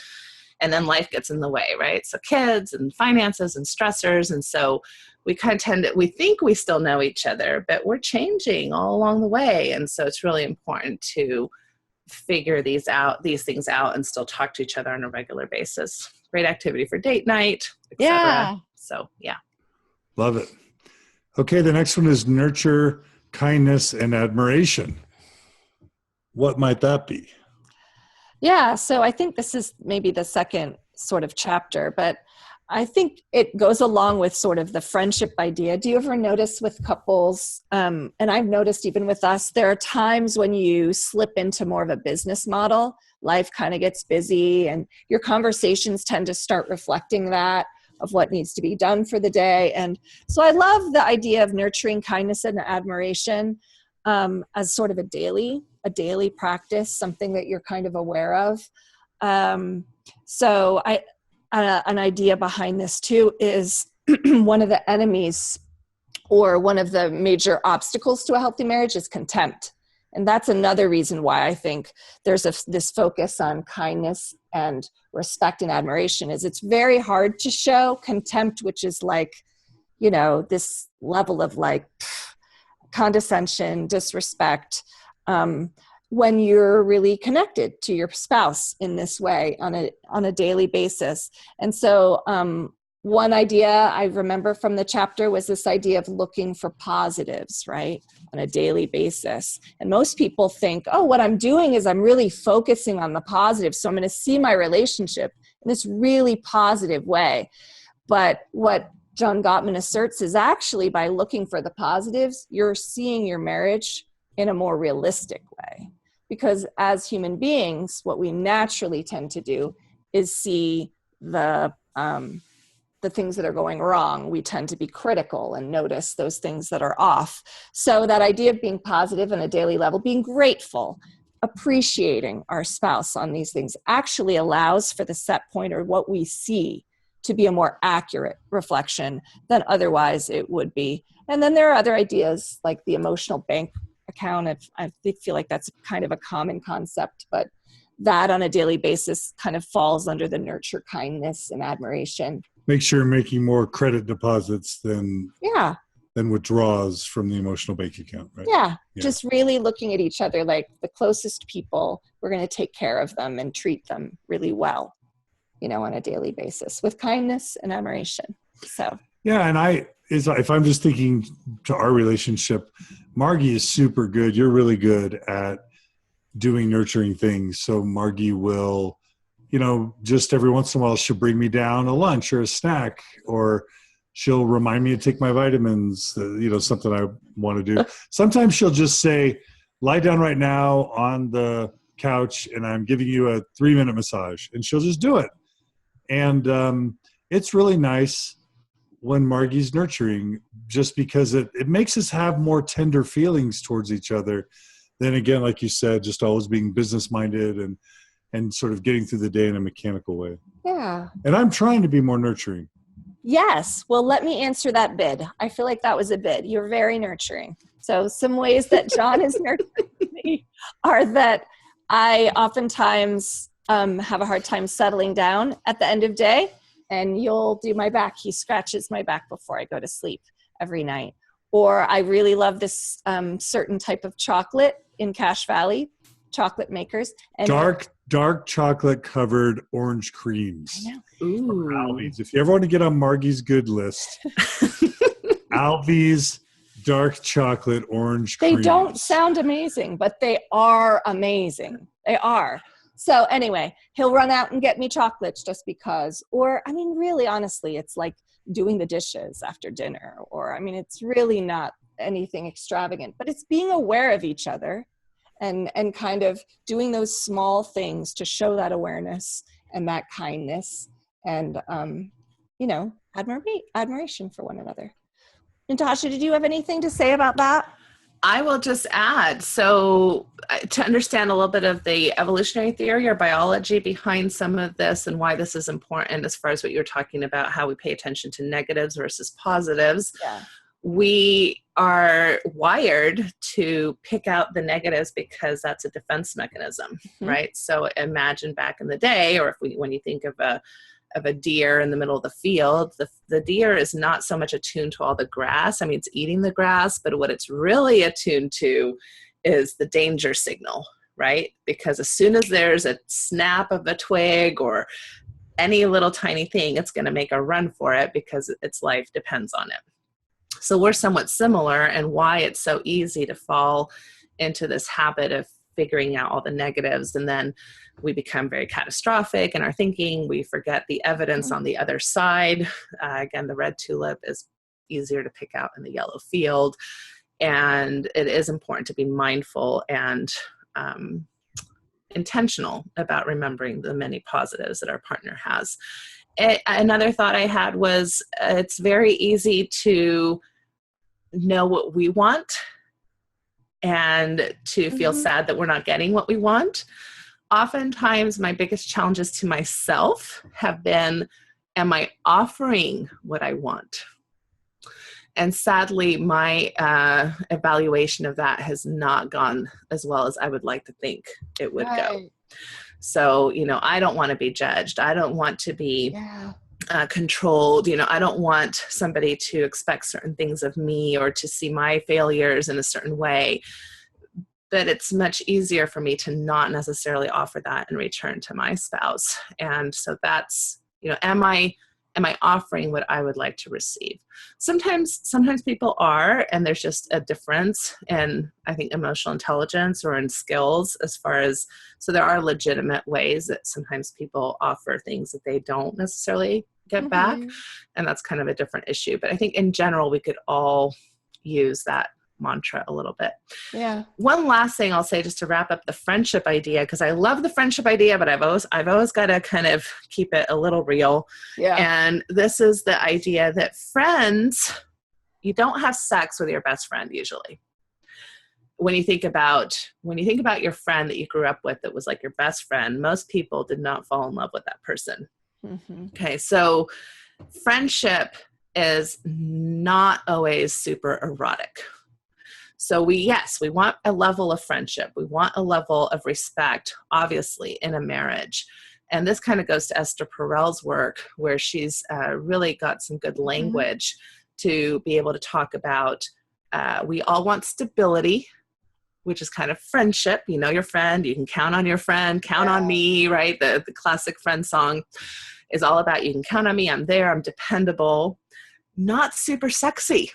And then life gets in the way, right? So kids and finances and stressors. And so we kind of we think we still know each other, but we're changing all along the way. And so it's really important to figure these things out and still talk to each other on a regular basis. Great activity for date night, etc. Yeah. So, yeah. Love it. Okay, the next one is nurture kindness and admiration. What might that be? Yeah, so I think this is maybe the second sort of chapter, but I think it goes along with sort of the friendship idea. Do you ever notice with couples, and I've noticed even with us, there are times when you slip into more of a business model, life kind of gets busy and your conversations tend to start reflecting that of what needs to be done for the day. And so I love the idea of nurturing kindness and admiration as sort of a daily practice, something that you're kind of aware of. So an idea behind this too is one of the enemies or one of the major obstacles to a healthy marriage is contempt. And that's another reason why I think there's this focus on kindness and respect and admiration is it's very hard to show contempt, which is like, this level of like condescension, disrespect, when you're really connected to your spouse in this way on a daily basis. And so one idea I remember from the chapter was this idea of looking for positives, right, on a daily basis. And most people think, what I'm doing is I'm really focusing on the positive. So I'm going to see my relationship in this really positive way. But what John Gottman asserts is actually by looking for the positives, you're seeing your marriage in a more realistic way. Because as human beings, what we naturally tend to do is see the things that are going wrong. We tend to be critical and notice those things that are off. So that idea of being positive on a daily level, being grateful, appreciating our spouse on these things actually allows for the set point or what we see to be a more accurate reflection than otherwise it would be. And then there are other ideas like the emotional bank account. I feel like that's kind of a common concept, but that on a daily basis kind of falls under the nurture kindness and admiration. Make sure you're making more credit deposits than withdrawals from the emotional bank account, right? Yeah, just really looking at each other like the closest people, we're going to take care of them and treat them really well, on a daily basis with kindness and admiration. So yeah, and if I'm just thinking to our relationship, Margi is super good. You're really good at doing nurturing things. So Margi will, just every once in a while, she'll bring me down a lunch or a snack, or she'll remind me to take my vitamins, something I want to do. Sometimes she'll just say, lie down right now on the couch and I'm giving you a 3-minute massage, and she'll just do it. And it's really nice when Margi's nurturing, just because it makes us have more tender feelings towards each other than, again, like you said, just always being business minded and sort of getting through the day in a mechanical way. Yeah. And I'm trying to be more nurturing. Yes. Well, let me answer that bid. I feel like that was a bid. You're very nurturing. So some ways that John is nurturing me are that I oftentimes have a hard time settling down at the end of day, and you'll do my back. He scratches my back before I go to sleep every night. Or I really love this certain type of chocolate in Cache Valley, chocolate makers. And dark chocolate covered orange creams. I know. Ooh. Alvy's. If you ever want to get on Margi's good list, Alvy's dark chocolate orange creams. They don't sound amazing, but they are amazing. They are. So anyway, he'll run out and get me chocolates just because. Or, I mean, really, honestly, it's like doing the dishes after dinner. Or, I mean, it's really not anything extravagant, but it's being aware of each other and kind of doing those small things to show that awareness and that kindness and, admiration for one another. Natasha, did you have anything to say about that? I will just add, so to understand a little bit of the evolutionary theory or biology behind some of this and why this is important as far as what you're talking about, how we pay attention to negatives versus positives. Yeah. We are wired to pick out the negatives because that's a defense mechanism, right? So imagine back in the day, or when you think of a deer in the middle of the field, the deer is not so much attuned to all the grass. I mean, it's eating the grass, but what it's really attuned to is the danger signal, right? Because as soon as there's a snap of a twig or any little tiny thing, it's going to make a run for it because its life depends on it. So we're somewhat similar, and why it's so easy to fall into this habit of figuring out all the negatives, and then we become very catastrophic in our thinking. We forget the evidence on the other side. Again, the red tulip is easier to pick out in the yellow field, and it is important to be mindful and intentional about remembering the many positives that our partner has. Another thought I had was it's very easy to know what we want and to feel sad that we're not getting what we want. Oftentimes, my biggest challenges to myself have been, am I offering what I want? And sadly, my evaluation of that has not gone as well as I would like to think it would go. So, I don't want to be judged. I don't want to be controlled. I don't want somebody to expect certain things of me or to see my failures in a certain way. But it's much easier for me to not necessarily offer that in return to my spouse. And so that's, am I offering what I would like to receive? Sometimes people are, and there's just a difference in, I think, emotional intelligence or in skills as far as, so there are legitimate ways that sometimes people offer things that they don't necessarily get back. And that's kind of a different issue. But I think in general, we could all use that mantra a little bit. Yeah. One last thing I'll say just to wrap up the friendship idea, because I love the friendship idea, but I've always got to kind of keep it a little real. Yeah. And this is the idea that friends, you don't have sex with your best friend usually. When you think about your friend that you grew up with that was like your best friend, most people did not fall in love with that person. Okay, so friendship is not always super erotic. So we want a level of friendship. We want a level of respect, obviously, in a marriage. And this kind of goes to Esther Perel's work, where she's really got some good language to be able to talk about, we all want stability, which is kind of friendship. You know your friend, you can count on your friend, count on me, right? The classic friend song is all about, you can count on me, I'm there, I'm dependable. Not super sexy.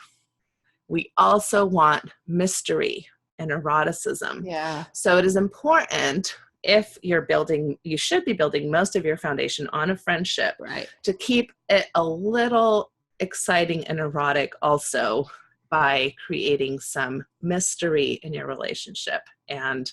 We also want mystery and eroticism. Yeah. So it is important if you're building, you should be building most of your foundation on a friendship, Right. to keep it a little exciting and erotic also by creating some mystery in your relationship. And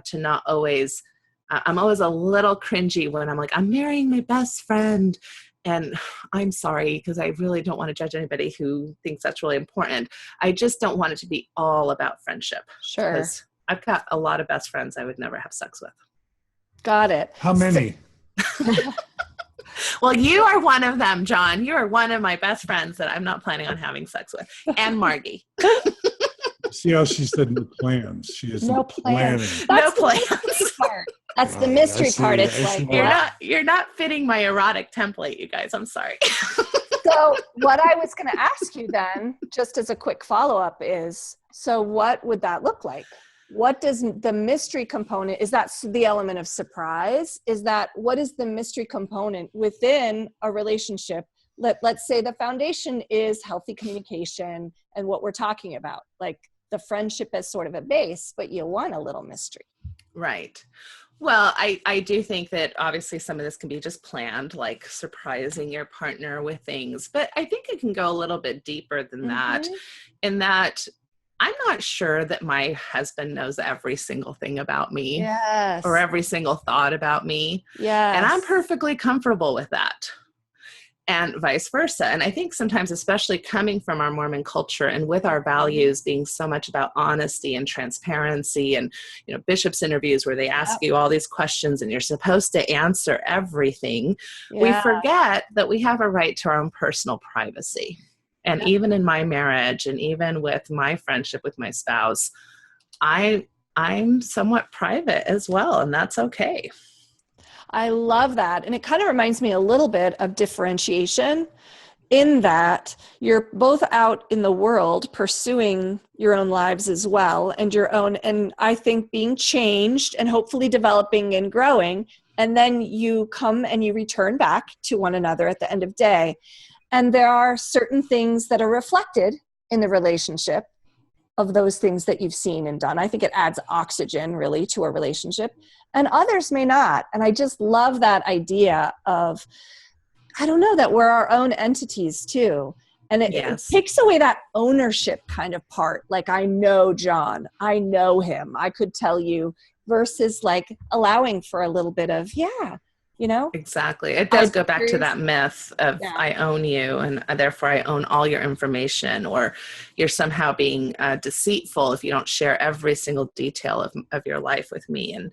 to not always, I'm always a little cringy when I'm like, I'm marrying my best friend. And I'm sorry, because I really don't want to judge anybody who thinks that's really important. I just don't want it to be all about friendship. Sure. Because I've got a lot of best friends I would never have sex with. Got it. How many? Well, you are one of them, John. You are one of my best friends that I'm not planning on having sex with. And Margie. See how she said no plans. She is No planning. plans. No That's the plans. mystery part. That's the Oh, mystery I see. part. It's I see like, why. You're not fitting my erotic template, you guys. I'm sorry. so what I was going to ask you then, just as a quick follow-up is, so what would that look like? What does the mystery component, is that the element of surprise? Is that, what is the mystery component within a relationship? Let's say the foundation is healthy communication and what we're talking about, like the friendship as sort of a base, but you want a little mystery. Right. Well, I do think that obviously some of this can be just planned, like surprising your partner with things, but I think it can go a little bit deeper than that, in that I'm not sure that my husband knows every single thing about me. Yes. Or every single thought about me. Yes. And I'm perfectly comfortable with that. And vice versa. And I think sometimes, especially coming from our Mormon culture and with our values being so much about honesty and transparency and, bishops' interviews where they ask you all these questions and you're supposed to answer everything, we forget that we have a right to our own personal privacy. And even in my marriage and even with my friendship with my spouse, I'm somewhat private as well, and that's okay. I love that. And it kind of reminds me a little bit of differentiation, in that you're both out in the world pursuing your own lives as well, and your own, and I think being changed and hopefully developing and growing. And then you come and you return back to one another at the end of day. And there are certain things that are reflected in the relationship of those things that you've seen and done. I think it adds oxygen really to a relationship, and others may not. And I just love that idea of, I don't know, that we're our own entities too. And it takes away that ownership kind of part. Like, I know John, I know him, I could tell you, versus like allowing for a little bit of, Exactly. It does go back to that myth of I own you and therefore I own all your information, or you're somehow being deceitful if you don't share every single detail of your life with me. And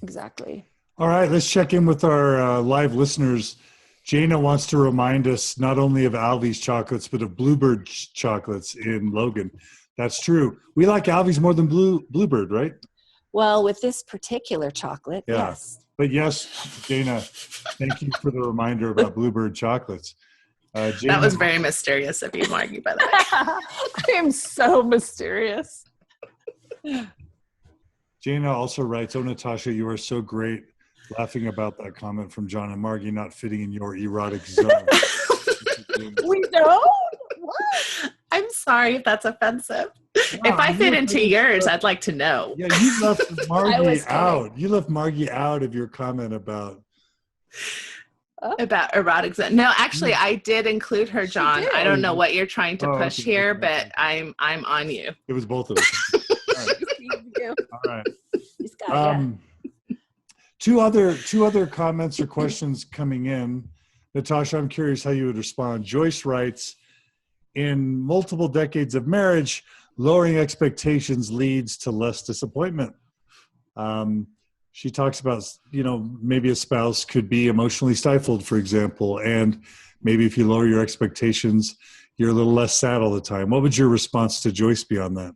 Exactly. All right, let's check in with our live listeners. Jana wants to remind us not only of Alvy's chocolates, but of Bluebird chocolates in Logan. That's true. We like Alvy's more than Bluebird, right? Well, with this particular chocolate, yes. But yes, Jana, thank you for the reminder about Bluebird chocolates. Jana, that was very mysterious of you, Margie, by the way. I am so mysterious. Jana also writes, "Oh, Natasha, you are so great." Laughing about that comment from John and Margie not fitting in your erotic zone. We don't? What? I'm sorry if that's offensive. If I fit into yours, I'd like to know. Yeah, you left Margie out. You left Margie out of your comment about erotic zone. No, actually, I did include her, John. I don't know what you're trying to push here, but I'm on you. It was both of us. All right. All right. Two other comments or questions coming in. Natasha, I'm curious how you would respond. Joyce writes, in multiple decades of marriage, lowering expectations leads to less disappointment. She talks about, maybe a spouse could be emotionally stifled, for example, and maybe if you lower your expectations, you're a little less sad all the time. What would your response to Joyce be on that?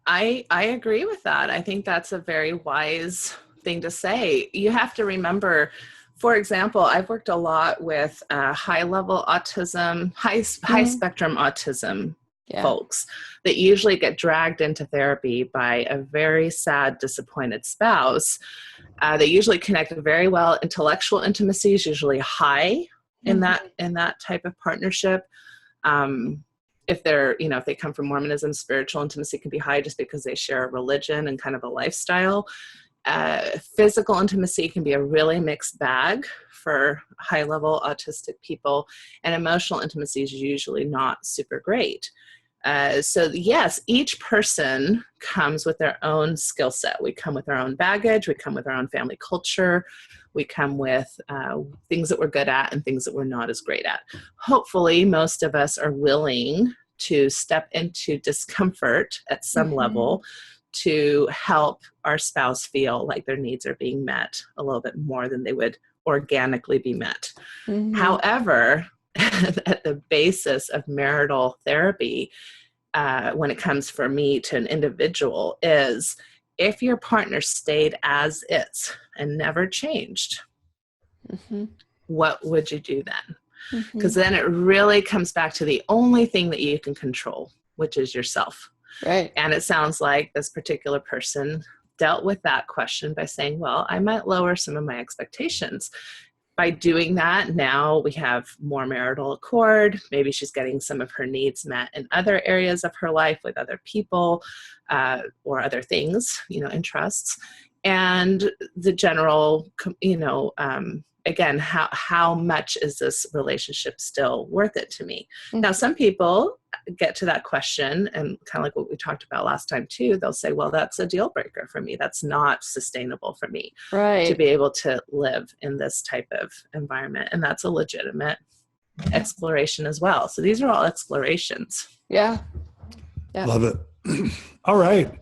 I agree with that. I think that's a very wise thing to say. You have to remember, for example, I've worked a lot with high-level autism, high spectrum autism folks that usually get dragged into therapy by a very sad, disappointed spouse. They usually connect very well. Intellectual intimacy is usually high in that type of partnership. if they're, if they come from Mormonism, spiritual intimacy can be high just because they share a religion and kind of a lifestyle. Physical intimacy can be a really mixed bag for high-level autistic people, and emotional intimacy is usually not super great. So yes, each person comes with their own skill set. We come with our own baggage. We come with our own family culture. We come with things that we're good at and things that we're not as great at. Hopefully, most of us are willing to step into discomfort at some level to help our spouse feel like their needs are being met a little bit more than they would organically be met. However, at the basis of marital therapy, when it comes for me to an individual, is if your partner stayed as is and never changed, what would you do then? Because then it really comes back to the only thing that you can control, which is yourself. Right. And it sounds like this particular person dealt with that question by saying, well, I might lower some of my expectations. By doing that, now we have more marital accord. Maybe she's getting some of her needs met in other areas of her life with other people or other things, interests. And the general, again, how much is this relationship still worth it to me? Now, some people get to that question and kind of like what we talked about last time too, they'll say, well, that's a deal breaker for me. That's not sustainable for me to be able to live in this type of environment. And that's a legitimate exploration as well. So these are all explorations. Yeah. Love it. All right.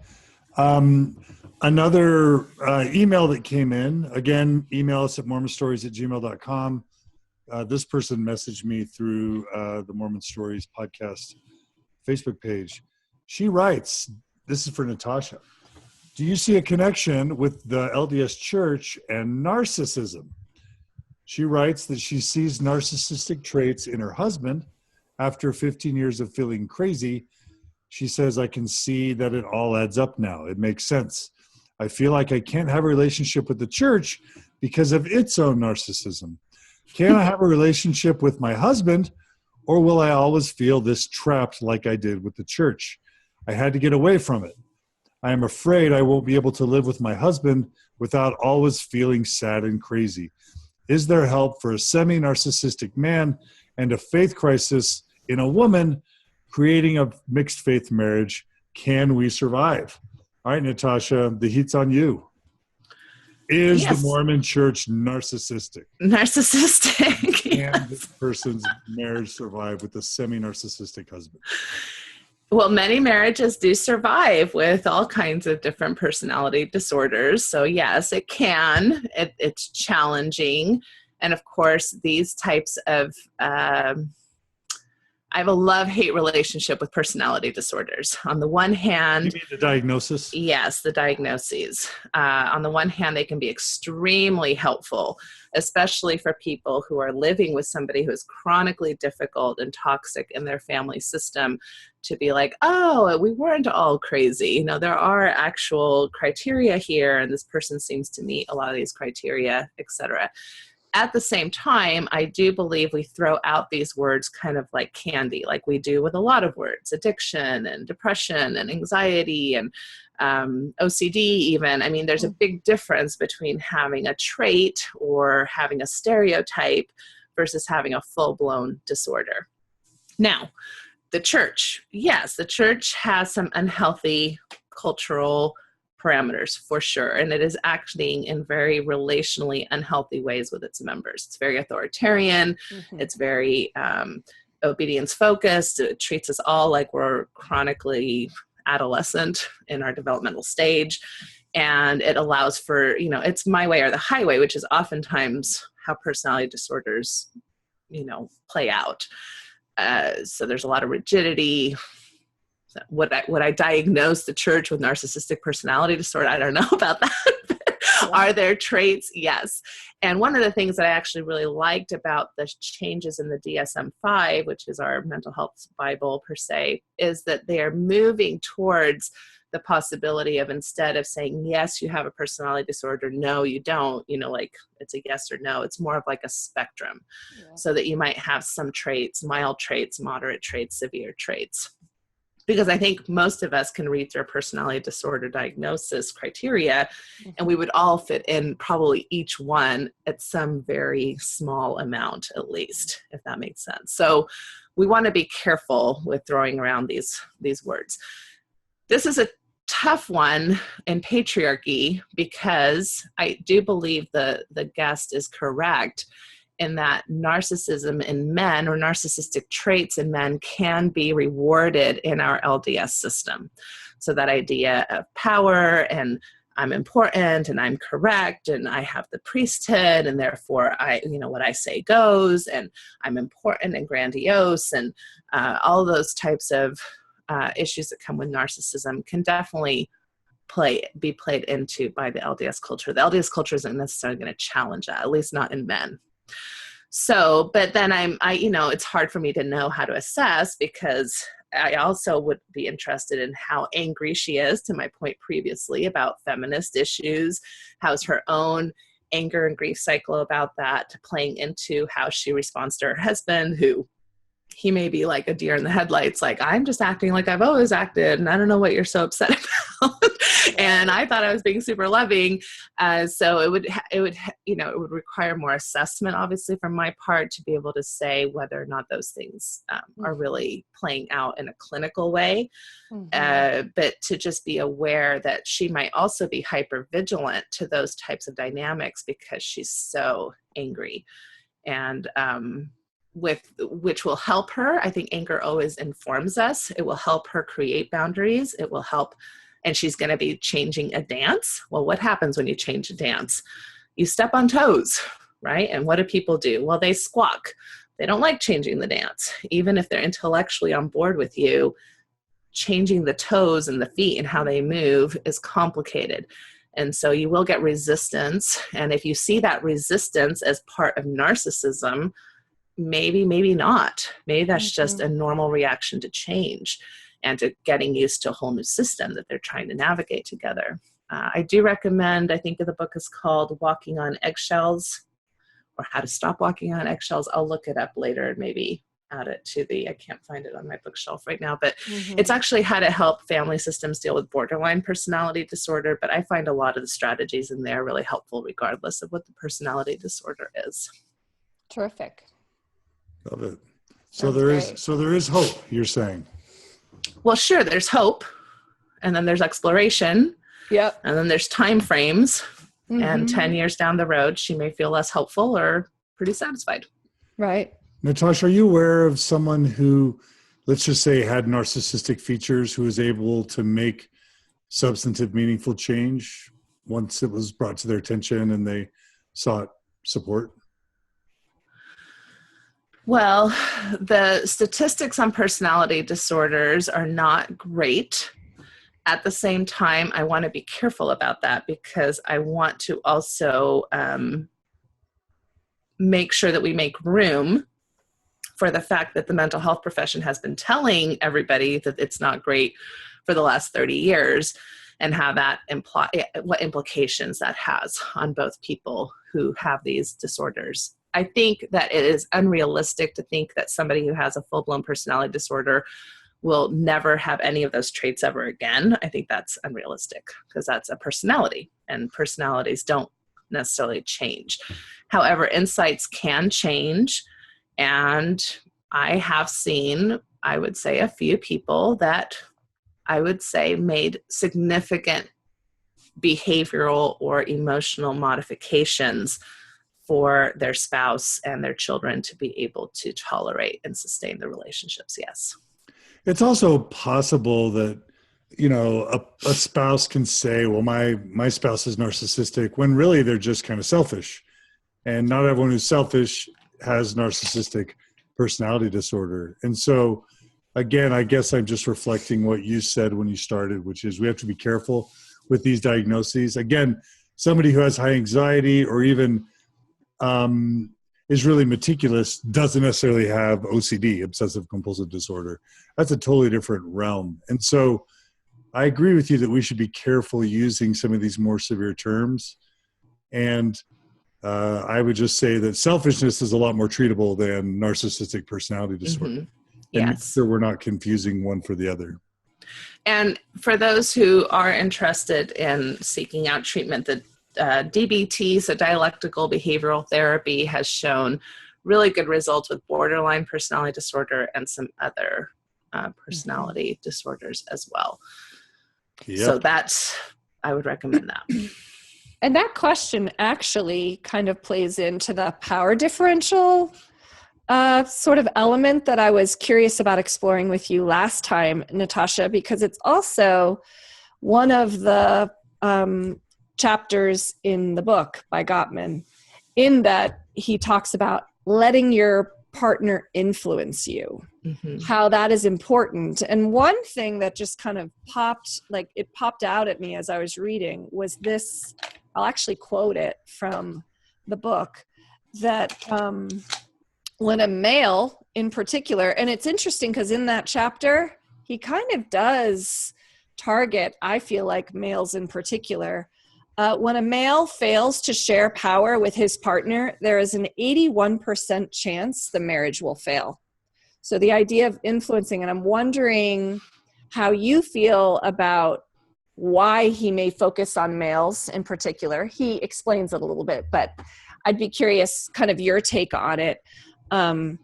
Another email that came in, again, email us at mormonstories@gmail.com. This person messaged me through the Mormon Stories podcast Facebook page. She writes, this is for Natasha. Do you see a connection with the LDS Church and narcissism? She writes that she sees narcissistic traits in her husband after 15 years of feeling crazy. She says, I can see that it all adds up now. It makes sense. I feel like I can't have a relationship with the church because of its own narcissism. Can I have a relationship with my husband, or will I always feel this trapped like I did with the church? I had to get away from it. I am afraid I won't be able to live with my husband without always feeling sad and crazy. Is there help for a semi-narcissistic man and a faith crisis in a woman creating a mixed faith marriage? Can we survive? All right, Natasha, the heat's on you. Is the Mormon Church narcissistic? Narcissistic. Can this person's marriage survive with a semi-narcissistic husband? Well, many marriages do survive with all kinds of different personality disorders. So yes, it can. It's challenging. And of course, these types of I have a love-hate relationship with personality disorders. On the one hand... You mean the diagnosis? Yes, the diagnoses. On the one hand, they can be extremely helpful, especially for people who are living with somebody who is chronically difficult and toxic in their family system, to be like, oh, we weren't all crazy. There are actual criteria here, and this person seems to meet a lot of these criteria, etc. At the same time, I do believe we throw out these words kind of like candy, like we do with a lot of words, addiction and depression and anxiety and OCD even. I mean, there's a big difference between having a trait or having a stereotype versus having a full-blown disorder. Now, the church, yes, the church has some unhealthy cultural parameters for sure. And it is acting in very relationally unhealthy ways with its members. It's very authoritarian. It's very obedience focused. It treats us all like we're chronically adolescent in our developmental stage. And it allows for, it's my way or the highway, which is oftentimes how personality disorders, play out. So there's a lot of rigidity. Would I diagnose the church with narcissistic personality disorder? I don't know about that. Are there traits? Yes. And one of the things that I actually really liked about the changes in the DSM-5, which is our mental health Bible per se, is that they are moving towards the possibility of, instead of saying, yes, you have a personality disorder, no, you don't, like it's a yes or no, it's more of like a spectrum. Yeah. So that you might have some traits, mild traits, moderate traits, severe traits. Because I think most of us can read through a personality disorder diagnosis criteria, and we would all fit in probably each one at some very small amount, at least, if that makes sense. So we want to be careful with throwing around these words. This is a tough one in patriarchy, because I do believe the guest is correct in that narcissism in men, or narcissistic traits in men, can be rewarded in our LDS system. So that idea of power, and I'm important, and I'm correct, and I have the priesthood, and therefore what I say goes, and I'm important and grandiose, and all those types of issues that come with narcissism can definitely be played into by the LDS culture. The LDS culture isn't necessarily going to challenge that, at least not in men. So, but then it's hard for me to know how to assess, because I also would be interested in how angry she is, to my point previously about feminist issues. How's her own anger and grief cycle about that playing into how she responds to her husband, who he may be like a deer in the headlights, like, I'm just acting like I've always acted, and I don't know what you're so upset about. And I thought I was being super loving. So it would require more assessment, obviously, from my part, to be able to say whether or not those things are really playing out in a clinical way. But to just be aware that she might also be hypervigilant to those types of dynamics, because she's so angry. And which will help her. I think anger always informs us. It will help her create boundaries. It will help, and she's going to be changing a dance. Well, what happens when you change a dance? You step on toes, right? And what do people do? Well, they squawk. They don't like changing the dance. Even if they're intellectually on board with you, changing the toes and the feet and how they move is complicated. And so you will get resistance. And if you see that resistance as part of narcissism, maybe not. Maybe that's just a normal reaction to change and to getting used to a whole new system that they're trying to navigate together. I do recommend, I think the book is called Walking on Eggshells, or How to Stop Walking on Eggshells. I'll look it up later and maybe add it to I can't find it on my bookshelf right now, but it's actually how to help family systems deal with borderline personality disorder. But I find a lot of the strategies in there really helpful, regardless of what the personality disorder is. Terrific. Love it. So there is hope, you're saying. Well, sure, there's hope, and then there's exploration. Yep. And then there's time frames, and 10 years down the road, she may feel less hopeful or pretty satisfied. Right. Natasha, are you aware of someone who, let's just say, had narcissistic features, who was able to make substantive, meaningful change once it was brought to their attention and they sought support? Well, the statistics on personality disorders are not great. At the same time, I want to be careful about that, because I want to also make sure that we make room for the fact that the mental health profession has been telling everybody that it's not great for the last 30 years, and how that what implications that has on both people who have these disorders. I think that it is unrealistic to think that somebody who has a full-blown personality disorder will never have any of those traits ever again. I think that's unrealistic, because that's a personality, and personalities don't necessarily change. However, insights can change. And I have seen, I would say, a few people that I would say made significant behavioral or emotional modifications for their spouse and their children to be able to tolerate and sustain the relationships. Yes. It's also possible that, a spouse can say, well, my spouse is narcissistic, when really they're just kind of selfish. And not everyone who's selfish has narcissistic personality disorder. And so, again, I guess I'm just reflecting what you said when you started, which is we have to be careful with these diagnoses. Again, somebody who has high anxiety or even is really meticulous doesn't necessarily have OCD, obsessive compulsive disorder. That's a totally different realm. And so I agree with you that we should be careful using some of these more severe terms. And I would just say that selfishness is a lot more treatable than narcissistic personality disorder. And make Yes. sure we're not confusing one for the other. And for those who are interested in seeking out treatment, the DBT, so dialectical behavioral therapy, has shown really good results with borderline personality disorder and some other personality disorders as well. Yep. So that's, I would recommend that. And that question actually kind of plays into the power differential sort of element that I was curious about exploring with you last time, Natasha, because it's also one of the chapters in the book by Gottman, in that he talks about letting your partner influence you, how that is important. And one thing that just kind of popped out at me as I was reading was this. I'll actually quote it from the book, that when a male in particular, and it's interesting because in that chapter, he kind of does target, I feel like, males in particular. When a male fails to share power with his partner, there is an 81% chance the marriage will fail. So the idea of influencing, and I'm wondering how you feel about why he may focus on males in particular. He explains it a little bit, but I'd be curious kind of your take on it, and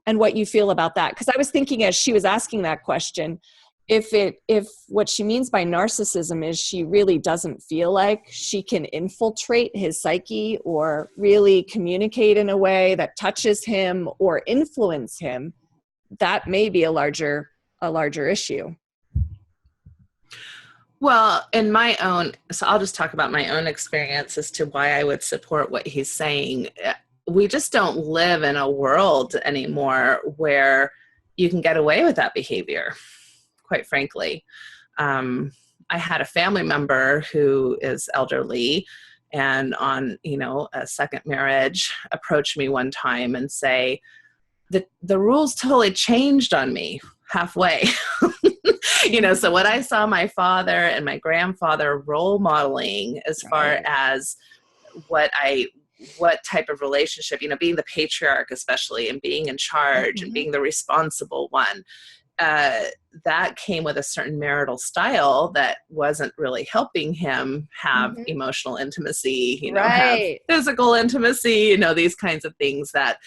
what you feel about that. Because I was thinking as she was asking that question, if what she means by narcissism is she really doesn't feel like she can infiltrate his psyche or really communicate in a way that touches him or influence him, that may be a larger issue. Well, so I'll just talk about my own experience as to why I would support what he's saying. We just don't live in a world anymore where you can get away with that behavior, quite frankly. I had a family member who is elderly and on, a second marriage, approach me one time and say, the rules totally changed on me halfway. So what I saw my father and my grandfather role modeling as far as what type of relationship, being the patriarch especially, and being in charge and being the responsible one, that came with a certain marital style that wasn't really helping him have emotional intimacy, have physical intimacy, these kinds of things that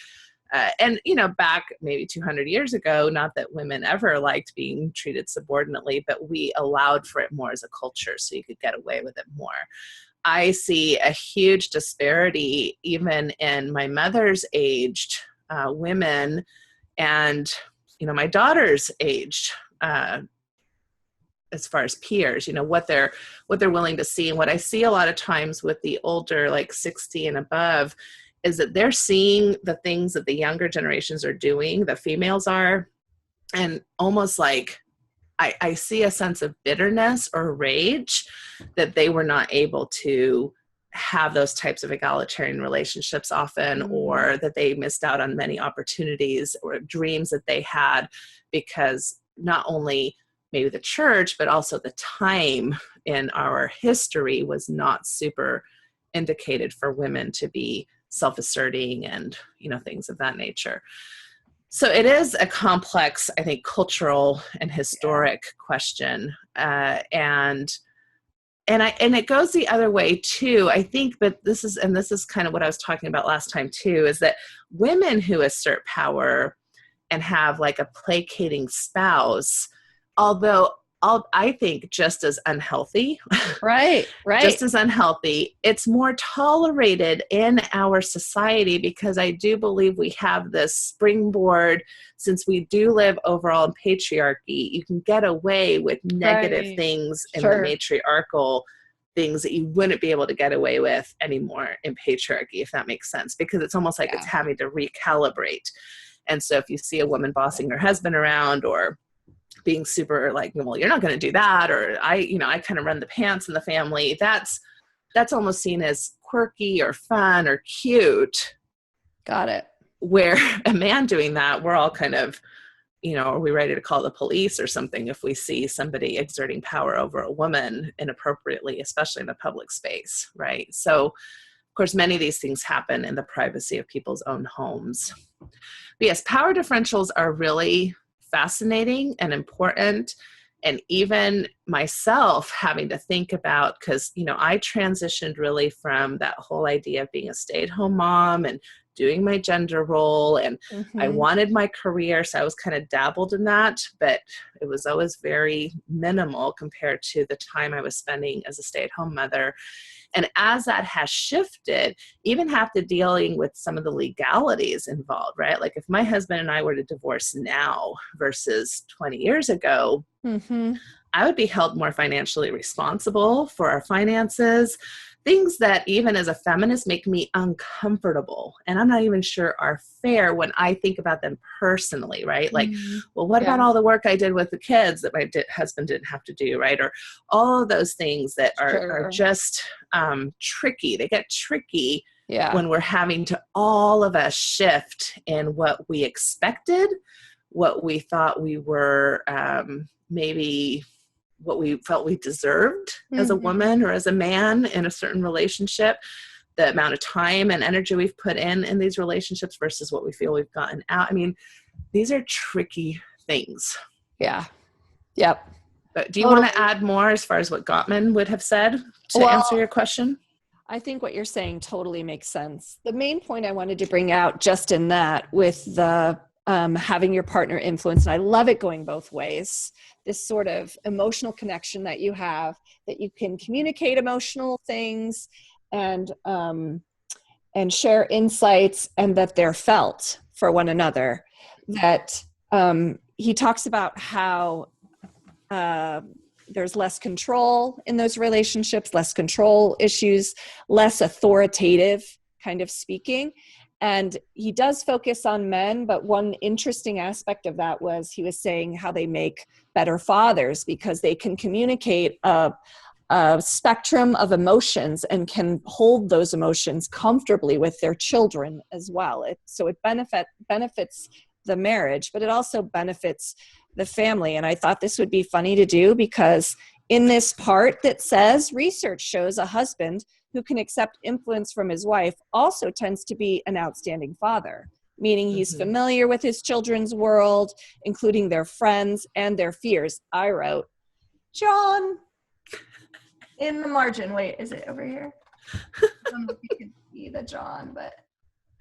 and back maybe 200 years ago, not that women ever liked being treated subordinately, but we allowed for it more as a culture so you could get away with it more. I see a huge disparity even in my mother's aged women and my daughter's aged as far as peers, what they're willing to see. And what I see a lot of times with the older, like 60 and above, is that they're seeing the things that the younger generations are doing, the females are, and almost like I see a sense of bitterness or rage that they were not able to have those types of egalitarian relationships often, or that they missed out on many opportunities or dreams that they had because not only maybe the church, but also the time in our history was not super indicated for women to be self-asserting and things of that nature. So it is a complex, I think, cultural and historic question, and it goes the other way too. I think that this is kind of what I was talking about last time too, is that women who assert power and have like a placating spouse, although I think just as unhealthy, right, just as unhealthy, it's more tolerated in our society because I do believe we have this springboard, since we do live overall in patriarchy, you can get away with negative things in the matriarchal things that you wouldn't be able to get away with anymore in patriarchy, if that makes sense, because it's almost like it's having to recalibrate. And so if you see a woman bossing her husband around or being super like, well, you're not going to do that, or I kind of run the pants in the family, that's almost seen as quirky or fun or cute. Got it. Where a man doing that, we're all kind of are we ready to call the police or something if we see somebody exerting power over a woman inappropriately, especially in a public space, right? So, of course, many of these things happen in the privacy of people's own homes. But yes, power differentials are really fascinating and important. And even myself having to think about, because, I transitioned really from that whole idea of being a stay-at-home mom and doing my gender role, and I wanted my career, so I was kind of dabbled in that, but it was always very minimal compared to the time I was spending as a stay-at-home mother. And as that has shifted, even have to dealing with some of the legalities involved, right? Like if my husband and I were to divorce now versus 20 years ago, I would be held more financially responsible for our finances, things that even as a feminist make me uncomfortable. And I'm not even sure are fair when I think about them personally, right? Like, well, what about all the work I did with the kids that my husband didn't have to do, right? Or all of those things that are just tricky. They get tricky when we're having to all of us shift in what we expected, what we thought we were maybe what we felt we deserved as a woman or as a man in a certain relationship, the amount of time and energy we've put in these relationships versus what we feel we've gotten out. I mean, these are tricky things. Yeah. Yep. But do you want to add more as far as what Gottman would have said to answer your question? I think what you're saying totally makes sense. The main point I wanted to bring out just in that with the having your partner influence, and I love it going both ways, this sort of emotional connection that you have, that you can communicate emotional things and share insights, and that they're felt for one another. That he talks about how there's less control in those relationships, less control issues, less authoritative kind of speaking. And he does focus on men, but one interesting aspect of that was he was saying how they make better fathers because they can communicate a spectrum of emotions and can hold those emotions comfortably with their children as well. So it benefits the marriage, but it also benefits the family. And I thought this would be funny to do because in this part that says research shows a husband who can accept influence from his wife also tends to be an outstanding father, meaning he's familiar with his children's world, including their friends and their fears. I wrote, John, in the margin. Wait, is it over here? I don't know if you can see the John, but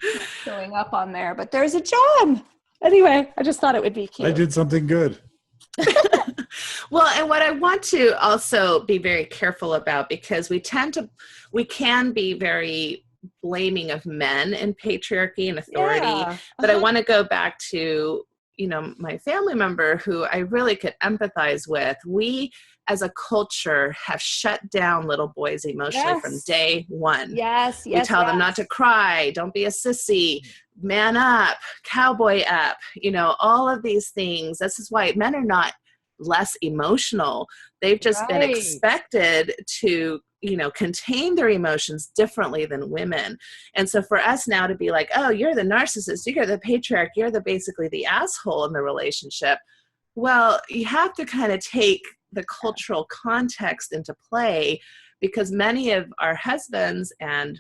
it's showing up on there. But there's a John. Anyway, I just thought it would be cute. I did something good. Well, and what I want to also be very careful about, because we can be very blaming of men in patriarchy and authority, but I want to go back to, my family member who I really could empathize with. We, as a culture, have shut down little boys emotionally from day one. We tell them not to cry, don't be a sissy, man up, cowboy up, all of these things. This is why men are not less emotional. They've just been expected to, contain their emotions differently than women. And so for us now to be like, oh, you're the narcissist, you're the patriarch, you're basically the asshole in the relationship. Well, you have to kind of take the cultural context into play, because many of our husbands and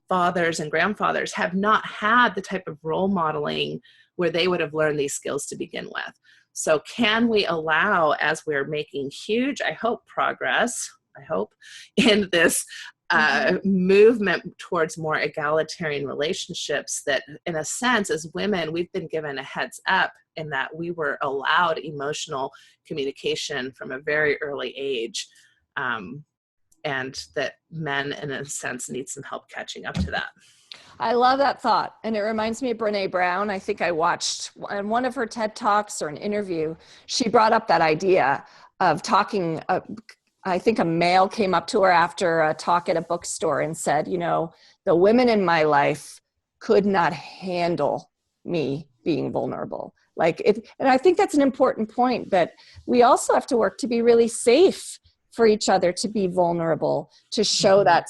fathers and grandfathers have not had the type of role modeling where they would have learned these skills to begin with. So can we allow, as we're making huge, I hope, progress, in this movement towards more egalitarian relationships, that in a sense, as women, we've been given a heads up in that we were allowed emotional communication from a very early age, and that men, in a sense, need some help catching up to that. I love that thought. And it reminds me of Brene Brown. I think I watched on one of her TED Talks or an interview, she brought up that idea of talking. I think a male came up to her after a talk at a bookstore and said, the women in my life could not handle me being vulnerable. And I think that's an important point, that we also have to work to be really safe for each other to be vulnerable, to show that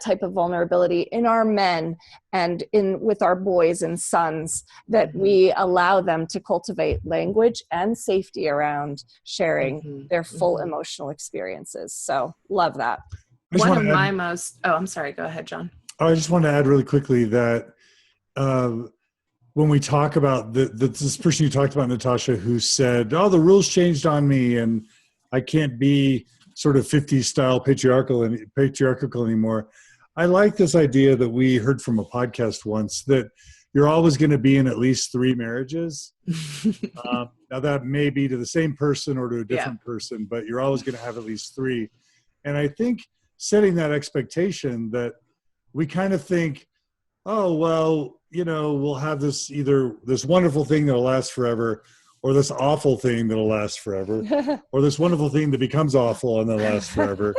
type of vulnerability in our men and with our boys and sons, that we allow them to cultivate language and safety around sharing their full emotional experiences. So love that. One of my most, I'm sorry, go ahead, John. I just want to add really quickly that when we talk about this person you talked about, Natasha, who said, oh, the rules changed on me and I can't be sort of 50s style patriarchal anymore. I like this idea that we heard from a podcast once, that you're always going to be in at least 3 marriages. Now that may be to the same person or to a different person, but you're always going to have at least 3. And I think setting that expectation that we kind of think, oh, well, we'll have this either this wonderful thing that'll last forever, or this awful thing that'll last forever, or this wonderful thing that becomes awful and then lasts forever.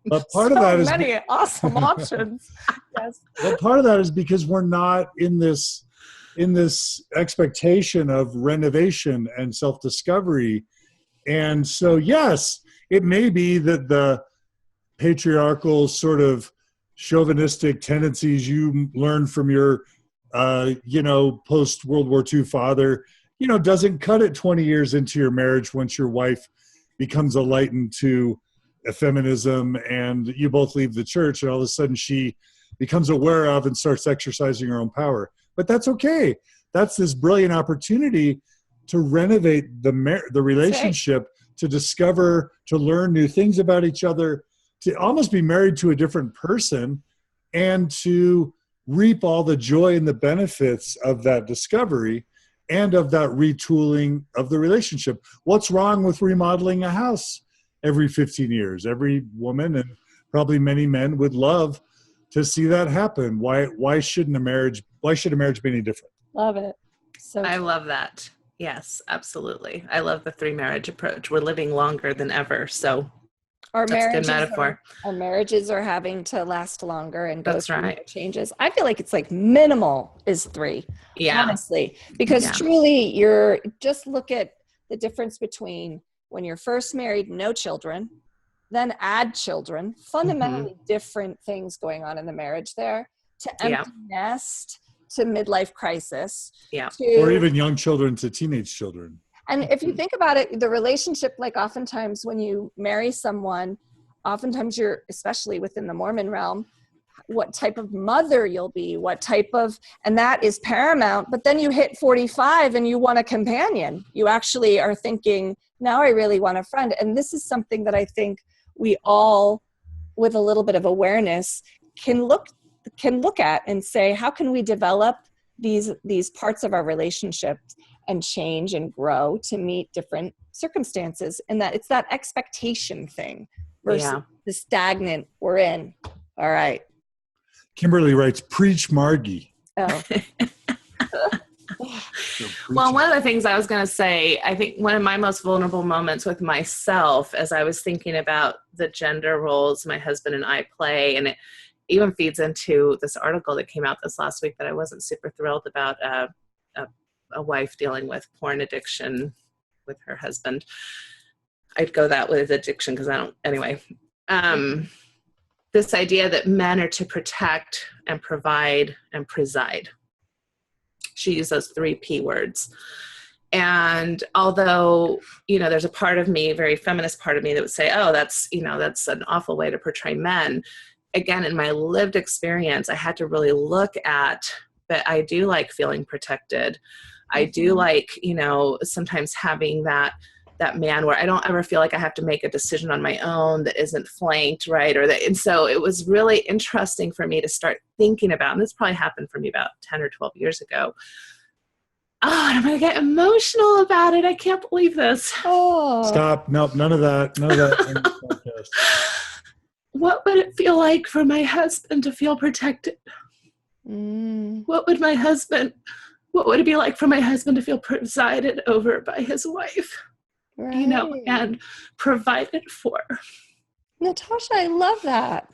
But part of that is many awesome options. Yes. But part of that is because we're not in this expectation of renovation and self-discovery. And so, yes, it may be that the patriarchal sort of chauvinistic tendencies you learned from your, post-World War II father, doesn't cut it 20 years into your marriage once your wife becomes enlightened to feminism and you both leave the church and all of a sudden she becomes aware of and starts exercising her own power. But that's okay. That's this brilliant opportunity to renovate the relationship, to discover, to learn new things about each other, to almost be married to a different person, and to reap all the joy and the benefits of that discovery and of that retooling of the relationship. What's wrong with remodeling a house every 15 years? Every woman and probably many men would love to see that happen. Why should a marriage be any different? Love it. So I love that. Yes, absolutely. I love the 3 marriage approach. We're living longer than ever, so that's a good metaphor. Our marriages are having to last longer and go through right. changes. I feel like it's like minimal is 3, honestly, because truly you're just look at the difference between when you're first married, no children, then add children, fundamentally different things going on in the marriage there, to empty nest, to midlife crisis, or even young children to teenage children. And if you think about it, the relationship, like oftentimes when you marry someone, oftentimes you're, especially within the Mormon realm, what type of mother you'll be, and that is paramount. But then you hit 45 and you want a companion. You actually are thinking, now I really want a friend. And this is something that I think we all, with a little bit of awareness, can look at and say, how can we develop these parts of our relationship and change and grow to meet different circumstances? And that it's that expectation thing versus the stagnant we're in. All right. Kimberly writes, preach Margi. Oh. Well, one of the things I was going to say, I think one of my most vulnerable moments with myself as I was thinking about the gender roles my husband and I play, and it even feeds into this article that came out this last week that I wasn't super thrilled about, a wife dealing with porn addiction with her husband. I'd go that with addiction because this idea that men are to protect and provide and preside. She used those 3 P words. And although, there's a part of me, very feminist part of me, that would say, oh, that's an awful way to portray men. Again, in my lived experience, I had to really look at, but I do like feeling protected. I do like, sometimes having that man where I don't ever feel like I have to make a decision on my own that isn't flanked, right? And so it was really interesting for me to start thinking about, and this probably happened for me about 10 or 12 years ago. Oh, and I'm going to get emotional about it. I can't believe this. Oh. Stop. Nope. None of that. What would it feel like for my husband to feel protected? What would it be like for my husband to feel presided over by his wife? Right. And provided for. Natasha, I love that.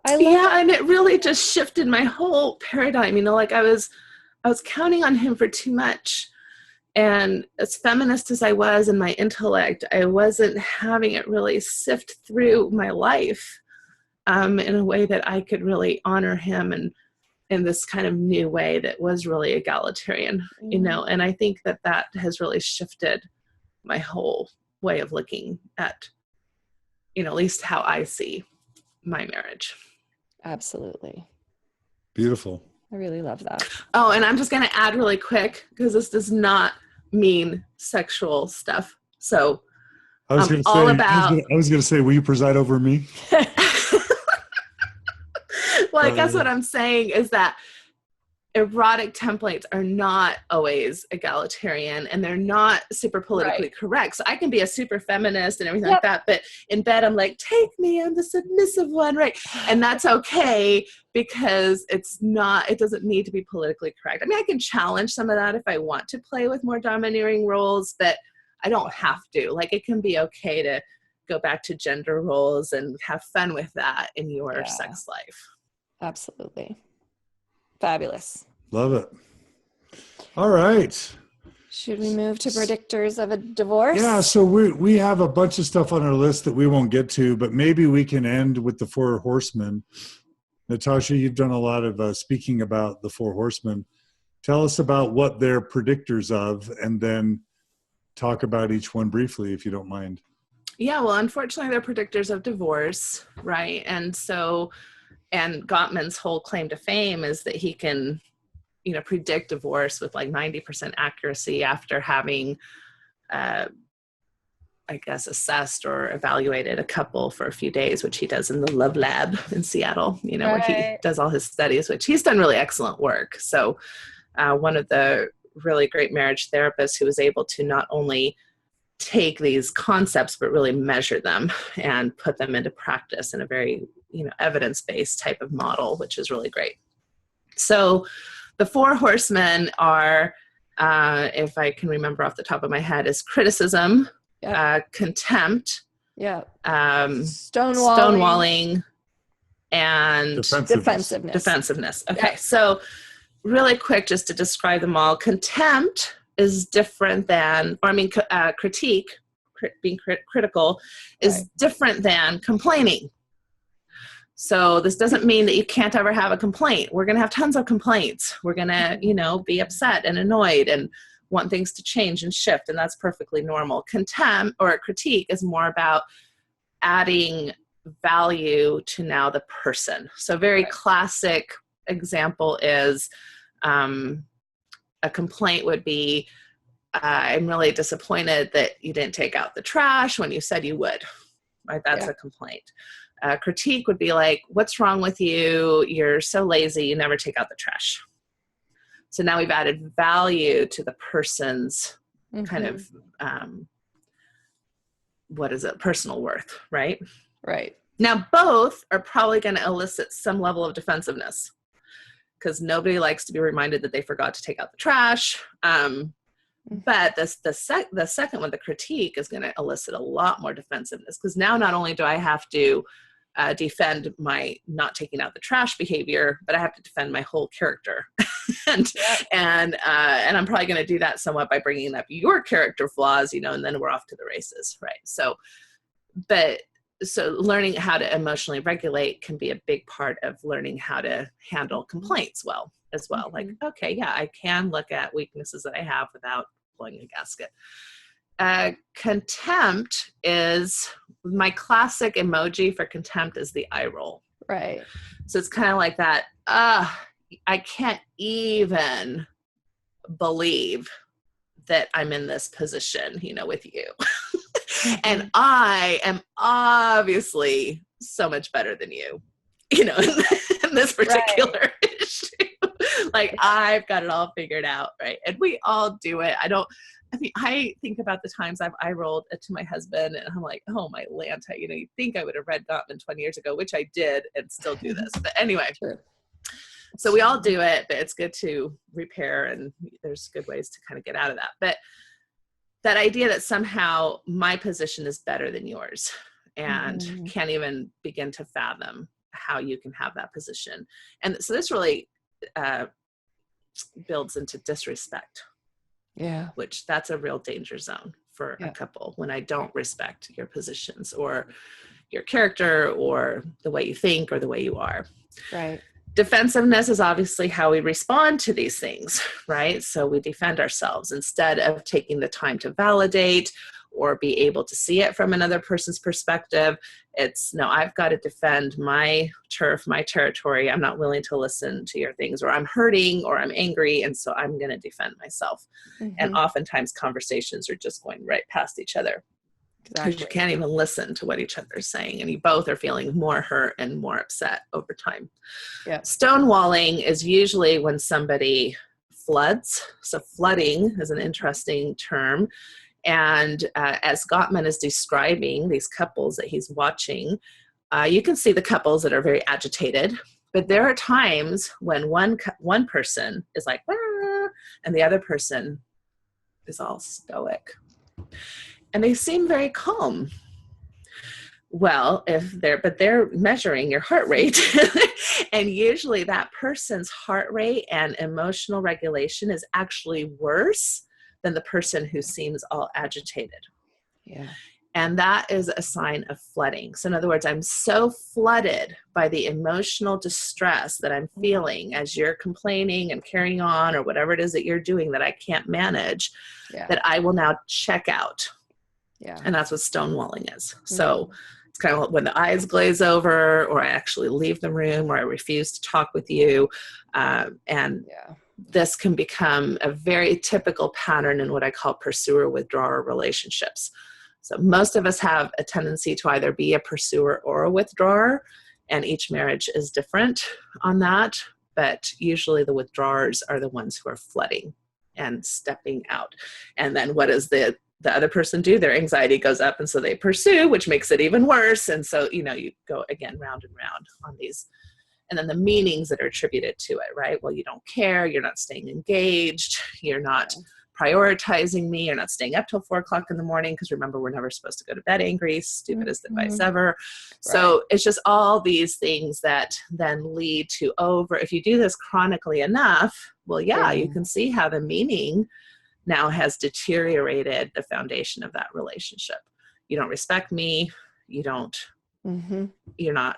And it really just shifted my whole paradigm. I was counting on him for too much, And as feminist as I was in my intellect, I wasn't having it really sift through my life in a way that I could really honor him and in this kind of new way that was really egalitarian, you know. And I think that that has really shifted my whole way of looking at, you know, at least how I see my marriage. Absolutely. Beautiful. I really love that. Oh, and I'm just going to add really quick, because this does not mean sexual stuff. So I was going to all say, about, I was going to say, will you preside over me? well, I guess what I'm saying is that erotic templates are not always egalitarian, and they're not super politically correct. So I can be a super feminist and everything like that, but in bed I'm like, take me, I'm the submissive one, right? And that's okay, because it's not, it doesn't need to be politically correct. I mean, I can challenge some of that if I want to play with more domineering roles, but I don't have to. Like, it can be okay to go back to gender roles and have fun with that in your sex life. Absolutely. Fabulous. Love it. All right. Should we move to predictors of a divorce? Yeah, so we have a bunch of stuff on our list that we won't get to, but maybe we can end with the four horsemen. Natasha, you've done a lot of speaking about the four horsemen. Tell us about what they're predictors of, and then talk about each one briefly, if you don't mind. Yeah, well, unfortunately, they're predictors of divorce, right? And so, and Gottman's whole claim to fame is that he can, you know, predict divorce with like 90% accuracy after having, I guess, assessed or evaluated a couple for a few days, which he does in the Love Lab in Seattle, you know, where he does all his studies, which he's done really excellent work. So one of the really great marriage therapists who was able to not only take these concepts, but really measure them and put them into practice in a very, you know, evidence-based type of model, which is really great. So the four horsemen are, if I can remember off the top of my head, is criticism, contempt, stonewalling, and defensiveness. Okay, so really quick, just to describe them all. Contempt is different than, or I mean, critique, being critical, is different than complaining. So this doesn't mean that you can't ever have a complaint. We're going to have tons of complaints. We're going to, you know, be upset and annoyed and want things to change and shift, and that's perfectly normal. Contempt or critique is more about adding value to now the person. So very classic example is a complaint would be, I'm really disappointed that you didn't take out the trash when you said you would. Right? That's a complaint. Critique would be like, what's wrong with you? You're so lazy. You never take out the trash. So now we've added value to the person's kind of, personal worth, right? Right. Now, both are probably going to elicit some level of defensiveness, because nobody likes to be reminded that they forgot to take out the trash. But the second one, the critique, is going to elicit a lot more defensiveness, because now not only do I have to defend my not taking out the trash behavior, but I have to defend my whole character. and I'm probably going to do that somewhat by bringing up your character flaws, you know, and then we're off to the races, right? So learning how to emotionally regulate can be a big part of learning how to handle complaints well as well. Like, okay, yeah, I can look at weaknesses that I have without blowing a gasket. Contempt is, my classic emoji for contempt is the eye roll. Right. So it's kind of like that, I can't even believe that I'm in this position, you know, with you. And I am obviously so much better than you, you know, in this particular issue. Like, I've got it all figured out, right? And we all do it. I think about the times I've eye rolled to my husband, and I'm like, oh my Lanta, you know, you'd think I would have read Gottman 20 years ago, which I did, and still do this. But anyway, so we all do it, but it's good to repair, and there's good ways to kind of get out of that. But that idea that somehow my position is better than yours, and can't even begin to fathom how you can have that position. And so this really builds into disrespect. Yeah. which that's a real danger zone for a couple, when I don't respect your positions or your character or the way you think or the way you are. Right. Defensiveness is obviously how we respond to these things, right? So we defend ourselves instead of taking the time to validate or be able to see it from another person's perspective. It's, no, I've got to defend my turf, my territory. I'm not willing to listen to your things, or I'm hurting or I'm angry, and so I'm going to defend myself. And oftentimes conversations are just going right past each other. Because you can't even listen to what each other is saying, and you both are feeling more hurt and more upset over time. Yeah. Stonewalling is usually when somebody floods. So flooding is an interesting term. And as Gottman is describing these couples that he's watching, you can see the couples that are very agitated. But there are times when one person is like, ah, and the other person is all stoic. And they seem very calm. Well, they're measuring your heart rate. And usually that person's heart rate and emotional regulation is actually worse than the person who seems all agitated. Yeah. And that is a sign of flooding. So in other words, I'm so flooded by the emotional distress that I'm feeling as you're complaining and carrying on or whatever it is that you're doing that I can't manage, that I will now check out. Yeah. And that's what stonewalling is. So it's kind of like when the eyes glaze over, or I actually leave the room, or I refuse to talk with you. This can become a very typical pattern in what I call pursuer-withdrawer relationships. So most of us have a tendency to either be a pursuer or a withdrawer, and each marriage is different on that. But usually the withdrawers are the ones who are flooding and stepping out. And then what does the other person do? Their anxiety goes up, and so they pursue, which makes it even worse. And so, you go again round and round on these. And then the meanings that are attributed to it, right? Well, you don't care. You're not staying engaged. You're not prioritizing me. You're not staying up till 4:00 in the morning. Because remember, we're never supposed to go to bed angry. Stupidest advice ever. So it's just all these things that then lead to if you do this chronically enough, well, you can see how the meaning now has deteriorated the foundation of that relationship. You don't respect me. You don't, you're not,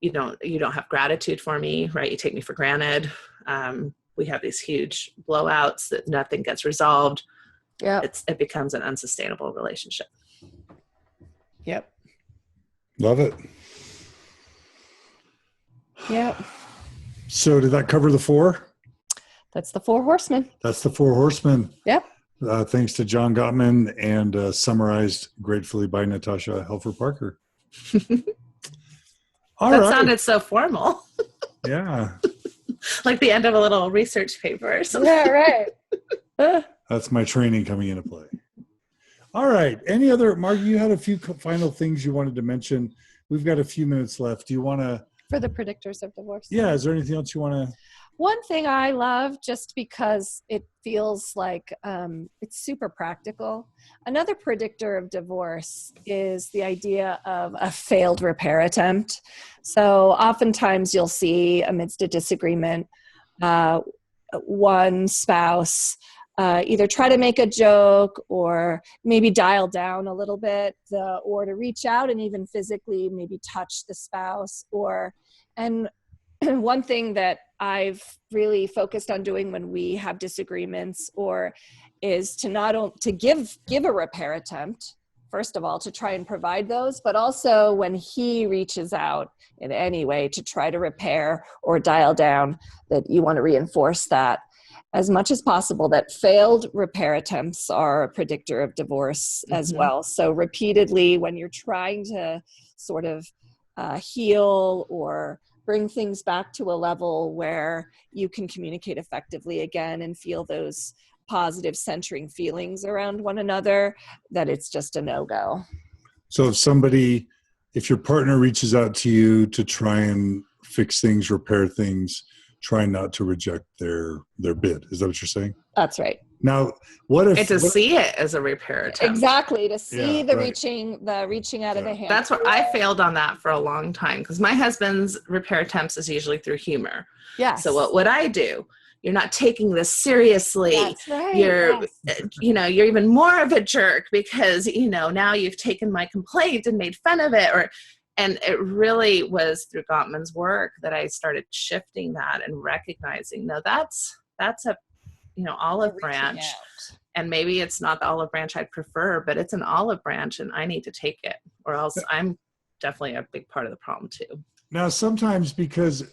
you don't have gratitude for me, right? You take me for granted. We have these huge blowouts that nothing gets resolved. Yeah. It becomes an unsustainable relationship. Yep. Love it. Yep. So did that cover the 4? That's the 4 horsemen. That's the 4 horsemen. Yep. Thanks to John Gottman, and summarized gratefully by Natasha Helfer Parker. That sounded so formal. Yeah. Like the end of a little research paper or something. Yeah, right. That's my training coming into play. All right. Any other, Margi, you had a few final things you wanted to mention. We've got a few minutes left. Do you want to? For the predictors of divorce. Yeah. Is there anything else you want to? One thing I love, just because it feels like it's super practical. Another predictor of divorce is the idea of a failed repair attempt. So oftentimes you'll see amidst a disagreement, one spouse either try to make a joke or maybe dial down a little bit, or to reach out and even physically maybe touch the spouse, and one thing that I've really focused on doing when we have disagreements is to give a repair attempt, first of all, to try and provide those, but also when he reaches out in any way to try to repair or dial down, that you want to reinforce that as much as possible, that failed repair attempts are a predictor of divorce as well. So repeatedly, when you're trying to sort of heal or bring things back to a level where you can communicate effectively again and feel those positive centering feelings around one another, that it's just a no-go. So if your partner reaches out to you to try and fix things, repair things, try not to reject their bid. Is that what you're saying? That's right. Now, what if... see it as a repair attempt. Exactly, to see reaching out of the hand. That's what I failed on that for a long time, because my husband's repair attempts is usually through humor. Yes. So what would I do? you're not taking this seriously. That's right. You're, Yes. you're even more of a jerk because, now you've taken my complaint and made fun of it. And it really was through Gottman's work that I started shifting that and recognizing, no, that's a, olive branch. And maybe it's not the olive branch I'd prefer, but it's an olive branch and I need to take it, or else I'm definitely a big part of the problem too. Now, sometimes because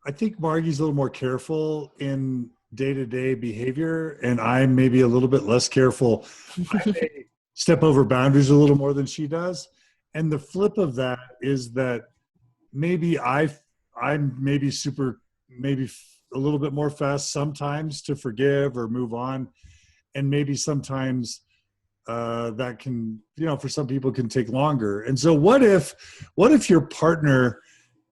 I think Margie's a little more careful in day-to-day behavior, and I'm maybe a little bit less careful. I may step over boundaries a little more than she does. And the flip of that is that maybe I'm maybe a little bit more fast sometimes to forgive or move on. And maybe sometimes that can, for some people can take longer. And so what if your partner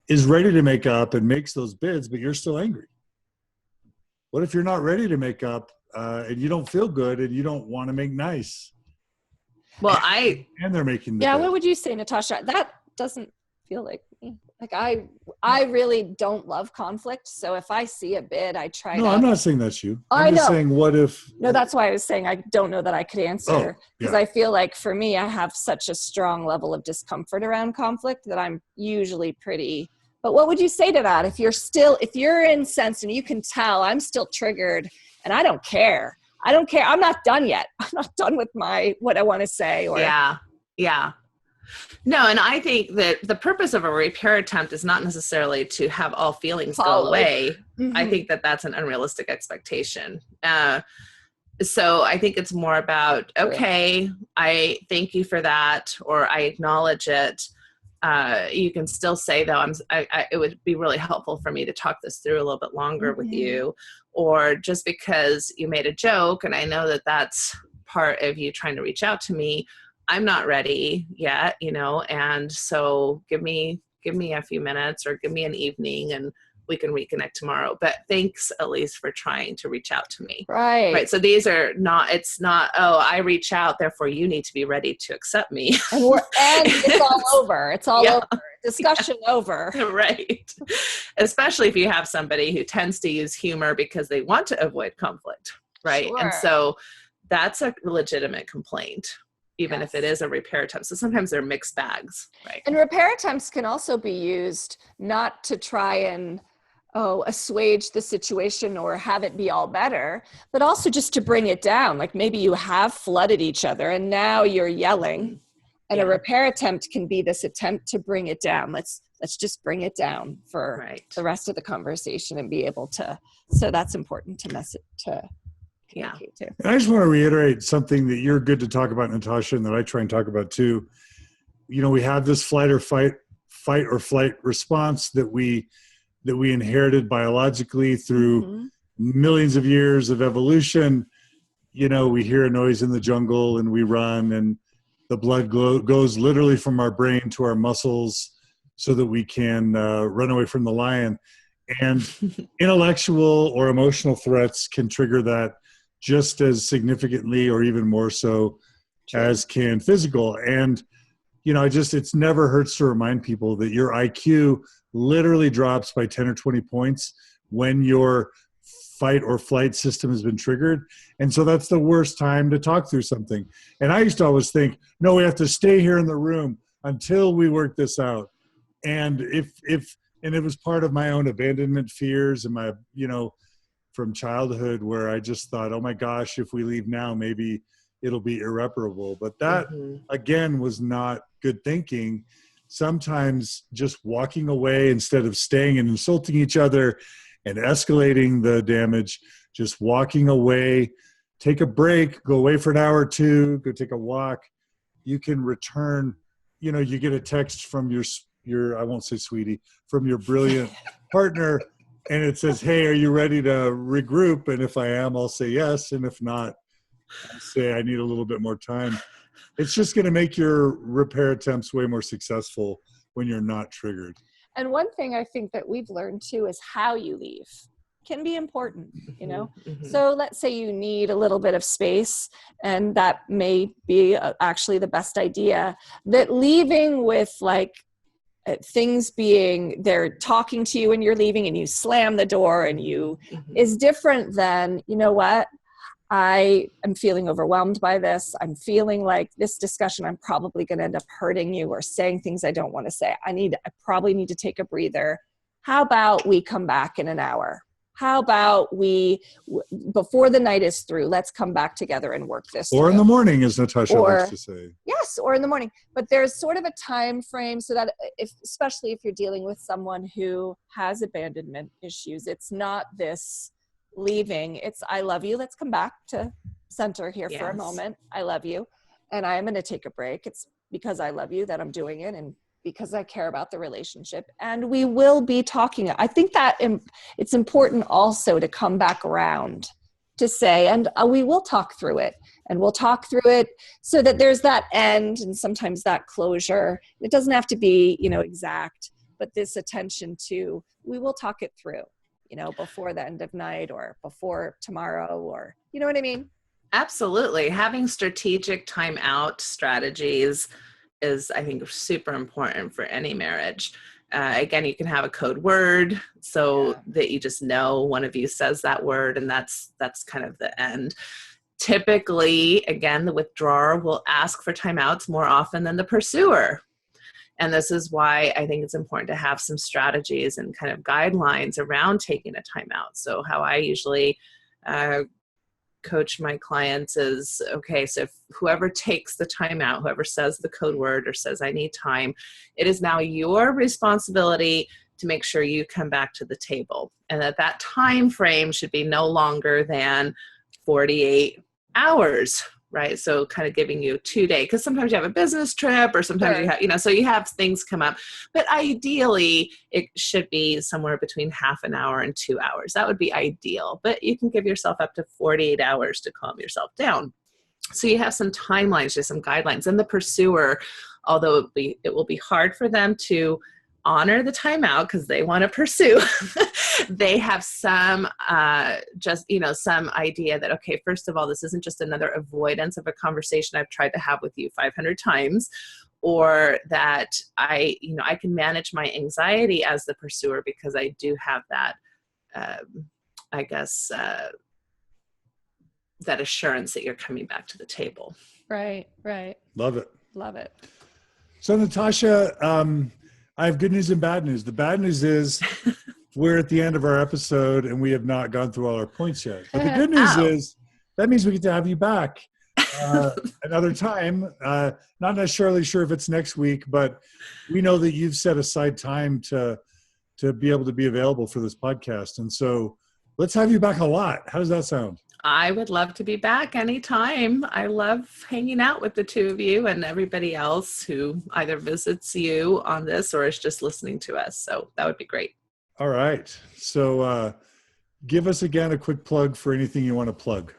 is ready to make up and makes those bids, but you're still angry? What if you're not ready to make up and you don't feel good and you don't want to make nice? Well, and they're making the bid. What would you say, Natasha? That doesn't feel like me. Like I really don't love conflict. So if I see a bid, I try. No, I'm not saying that's you. I'm just know. saying, what if? No, that's why I was saying I don't know that I could answer, because I feel like for me, I have such a strong level of discomfort around conflict that I'm usually pretty. But what would you say to that? If you're incensed and you can tell I'm still triggered and I don't care. I'm not done yet. I'm not done with what I want to say. Yeah. No, and I think that the purpose of a repair attempt is not necessarily to have all feelings go away. Mm-hmm. I think that that's an unrealistic expectation. So I think it's more about, okay, I thank you for that, or I acknowledge it. You can still say, though, it would be really helpful for me to talk this through a little bit longer with you, or just because you made a joke and I know that that's part of you trying to reach out to me, I'm not ready yet, and so give me a few minutes or give me an evening and we can reconnect tomorrow. But thanks at least for trying to reach out to me. Right. So these are it's not, I reach out, therefore you need to be ready to accept me. And it's all over. It's all over. Discussion over. Right. Especially if you have somebody who tends to use humor because they want to avoid conflict. Right. Sure. And so that's a legitimate complaint, even if it is a repair attempt. So sometimes they're mixed bags. Right. And repair attempts can also be used not to try and assuage the situation or have it be all better, but also just to bring it down. Like maybe you have flooded each other and now you're yelling, and a repair attempt can be this attempt to bring it down. Let's just bring it down for the rest of the conversation and be able to. So that's important to communicate too. And I just want to reiterate something that you're good to talk about, Natasha, and that I try and talk about too. We have this fight or flight response that we inherited biologically through millions of years of evolution. We hear a noise in the jungle and we run, and the blood goes literally from our brain to our muscles so that we can run away from the lion. And intellectual or emotional threats can trigger that just as significantly or even more so as can physical. And, it never hurts to remind people that your IQ literally drops by 10 or 20 points when your fight or flight system has been triggered. And so that's the worst time to talk through something. And I used to always think, no, we have to stay here in the room until we work this out. And and it was part of my own abandonment fears and my, from childhood, where I just thought, oh my gosh, if we leave now, maybe it'll be irreparable. But that again was not good thinking. Sometimes just walking away instead of staying and insulting each other and escalating the damage, just walking away, take a break, go away for an hour or two, go take a walk. You can return, you get a text from your I won't say sweetie, from your brilliant partner, and it says, hey, are you ready to regroup? And if I am, I'll say yes. And if not, I'll say I need a little bit more time. It's just going to make your repair attempts way more successful when you're not triggered. And one thing I think that we've learned too is how you leave can be important, So let's say you need a little bit of space, and that may be actually the best idea, that leaving with things being, they're talking to you and you're leaving and you slam the door and you, is different than, you know what, I am feeling overwhelmed by this. I'm feeling like this discussion, I'm probably going to end up hurting you or saying things I don't want to say. I probably need to take a breather. How about we come back in an hour? How about before the night is through, let's come back together and work this Or through. in the morning, as Natasha likes to say. Yes, or in the morning. But there's sort of a time frame so that especially if you're dealing with someone who has abandonment issues, it's not this leaving. It's, I love you. Let's come back to center here for a moment. I love you. And I am going to take a break. It's because I love you that I'm doing it, and because I care about the relationship. And we will be talking. I think that it's important also to come back around to say, and we will talk through it, and we'll talk through it so that there's that end and sometimes that closure. It doesn't have to be, exact, but this attention to, we will talk it through, before the end of night or before tomorrow, or, you know what I mean? Absolutely. Having strategic time out strategies is, I think, super important for any marriage. Again, you can have a code word so that you just know one of you says that word, and that's kind of the end. Typically, again, the withdrawer will ask for timeouts more often than the pursuer. And this is why I think it's important to have some strategies and kind of guidelines around taking a timeout. So how I usually coach my clients is, okay, so if whoever takes the time out, whoever says the code word or says I need time, it is now your responsibility to make sure you come back to the table, and that time frame should be no longer than 48 hours, right? So kind of giving you 2 days, because sometimes you have a business trip, or sometimes you have, so you have things come up, but ideally it should be somewhere between half an hour and 2 hours. That would be ideal, but you can give yourself up to 48 hours to calm yourself down. So you have some timelines, just some guidelines. And the pursuer, although it will be hard for them to honor the timeout because they want to pursue, they have some some idea that, okay, first of all, this isn't just another avoidance of a conversation I've tried to have with you 500 times, or that I can manage my anxiety as the pursuer because I do have that, that assurance that you're coming back to the table. Right. Love it. Love it. So Natasha, I have good news and bad news. The bad news is we're at the end of our episode and we have not gone through all our points yet. But the good news is that means we get to have you back another time. Not necessarily sure if it's next week, but we know that you've set aside time to be able to be available for this podcast. And so let's have you back a lot. How does that sound? I would love to be back anytime. I love hanging out with the two of you and everybody else who either visits you on this or is just listening to us. So that would be great. All right. So give us again a quick plug for anything you want to plug.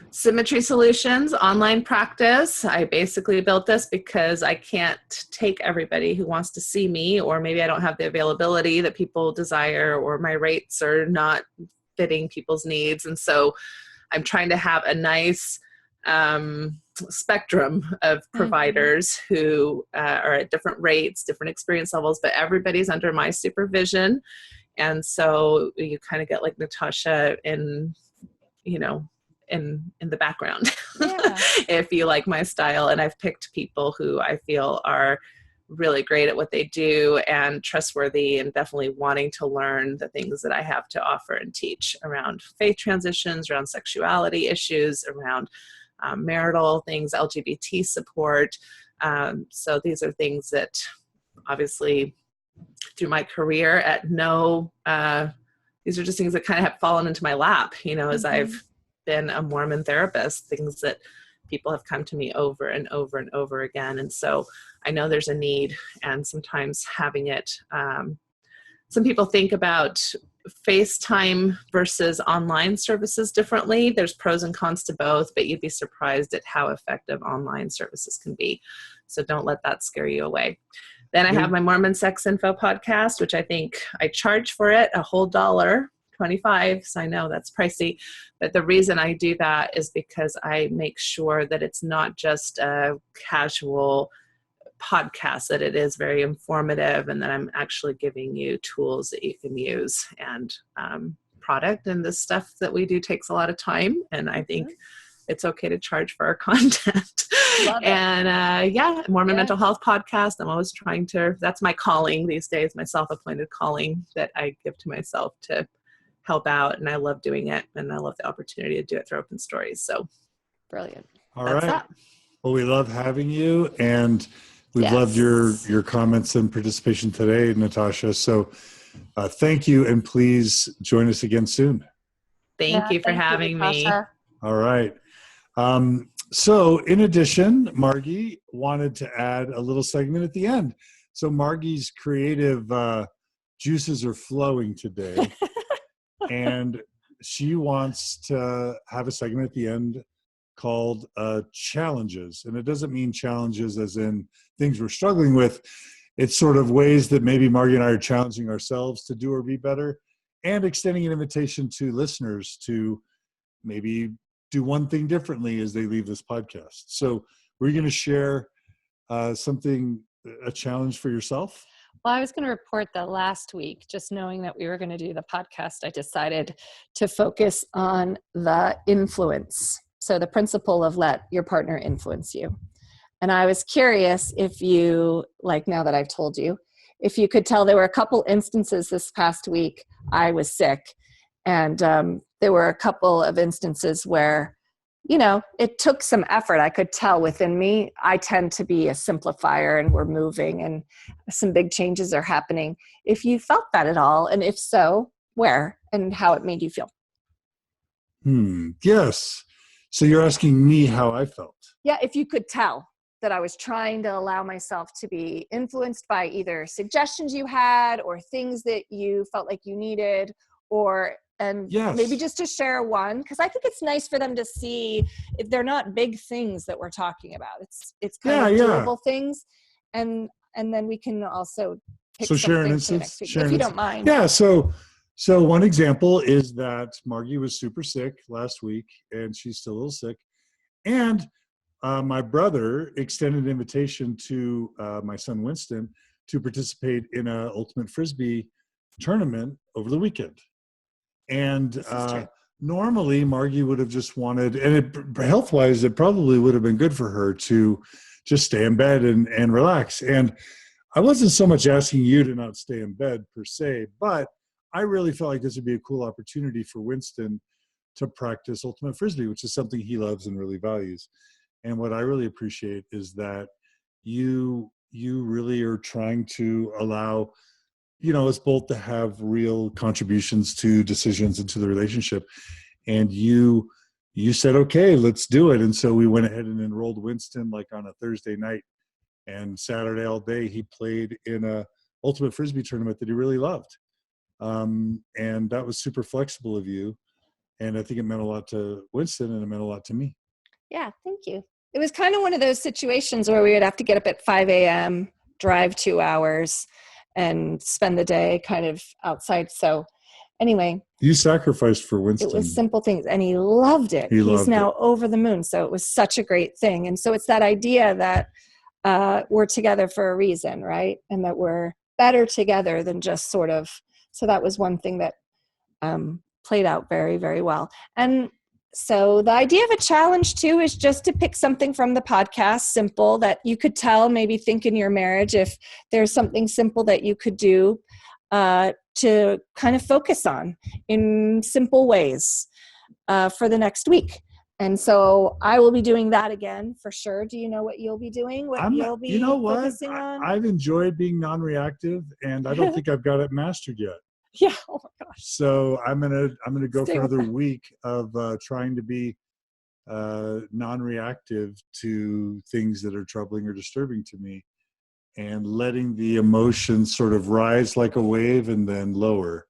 Symmetry Solutions, online practice. I basically built this because I can't take everybody who wants to see me, or maybe I don't have the availability that people desire, or my rates are not fitting people's needs. And so I'm trying to have a nice spectrum of providers who are at different rates, different experience levels, but everybody's under my supervision. And so you kind of get like Natasha in the background, if you like my style. And I've picked people who I feel are really great at what they do and trustworthy, and definitely wanting to learn the things that I have to offer and teach around faith transitions, around sexuality issues, around marital things, LGBT support. So these are things that obviously through my career these are just things that kind of have fallen into my lap, as I've been a Mormon therapist, things that people have come to me over and over and over again. And so I know there's a need, and sometimes having it, some people think about FaceTime versus online services differently. There's pros and cons to both, but you'd be surprised at how effective online services can be. So don't let that scare you away. Then I have my Mormon Sex Info podcast, which I think I charge for it a whole $1.25. So I know that's pricey, but the reason I do that is because I make sure that it's not just a casual podcast, that it is very informative, and that I'm actually giving you tools that you can use, and product. And this stuff that we do takes a lot of time, and I think it's okay to charge for our content. Love it. And Mormon Mental Health Podcast. I'm always trying to, that's my calling these days, my self-appointed calling that I give to myself to help out. And I love doing it. And I love the opportunity to do it through Open Stories. So Brilliant. All that's right. that. Well, we love having you, and we've loved your comments and participation today, Natasha. So thank you, and please join us again soon. Thank you for having me. All right. So in addition, Margi wanted to add a little segment at the end. So Margi's creative juices are flowing today, and she wants to have a segment at the end called challenges. And it doesn't mean challenges as in things we're struggling with. It's sort of ways that maybe Margi and I are challenging ourselves to do or be better, and extending an invitation to listeners to maybe do one thing differently as they leave this podcast. So we're going to share a challenge for yourself. Well, I was going to report that last week, just knowing that we were going to do the podcast, I decided to focus on the influence. So the principle of let your partner influence you. And I was curious if you, like now that I've told you, if you could tell, there were a couple instances this past week I was sick. And there were a couple of instances where, it took some effort. I could tell within me, I tend to be a simplifier, and we're moving and some big changes are happening. If you felt that at all, and if so, where and how it made you feel? Yes. So you're asking me how I felt. Yeah, if you could tell that I was trying to allow myself to be influenced by either suggestions you had or things that you felt like you needed, maybe just to share one, because I think it's nice for them to see if they're not big things that we're talking about. It's kind of doable things, and then we can also pick share an instance, instance, if you don't mind. Yeah. So one example is that Margi was super sick last week, and she's still a little sick, and my brother extended an invitation to my son Winston to participate in a ultimate Frisbee tournament over the weekend. And normally Margi would have just wanted, and health-wise, it probably would have been good for her to just stay in bed and relax. And I wasn't so much asking you to not stay in bed per se, but I really felt like this would be a cool opportunity for Winston to practice ultimate Frisbee, which is something he loves and really values. And what I really appreciate is that you really are trying to allow us both to have real contributions to decisions and to the relationship. And you said, okay, let's do it. And so we went ahead and enrolled Winston like on a Thursday night, and Saturday all day he played in a ultimate Frisbee tournament that he really loved. And that was super flexible of you. And I think it meant a lot to Winston, and it meant a lot to me. Yeah, thank you. It was kind of one of those situations where we would have to get up at 5 a.m., drive 2 hours, and spend the day kind of outside. So anyway. You sacrificed for Winston. It was simple things, and he loved it. He's now over the moon. So it was such a great thing. And so it's that idea that we're together for a reason, right? And that we're better together than just sort of. So that was one thing that played out very, very well. And so the idea of a challenge too is just to pick something from the podcast, simple, that you could tell, maybe think in your marriage if there's something simple that you could do to kind of focus on in simple ways for the next week. And so I will be doing that again for sure. Do you know what you'll be doing? Focusing on? I've enjoyed being non-reactive, and I don't think I've got it mastered yet. Yeah. Oh my gosh. So I'm gonna go for another week of trying to be non-reactive to things that are troubling or disturbing to me, and letting the emotions sort of rise like a wave and then lower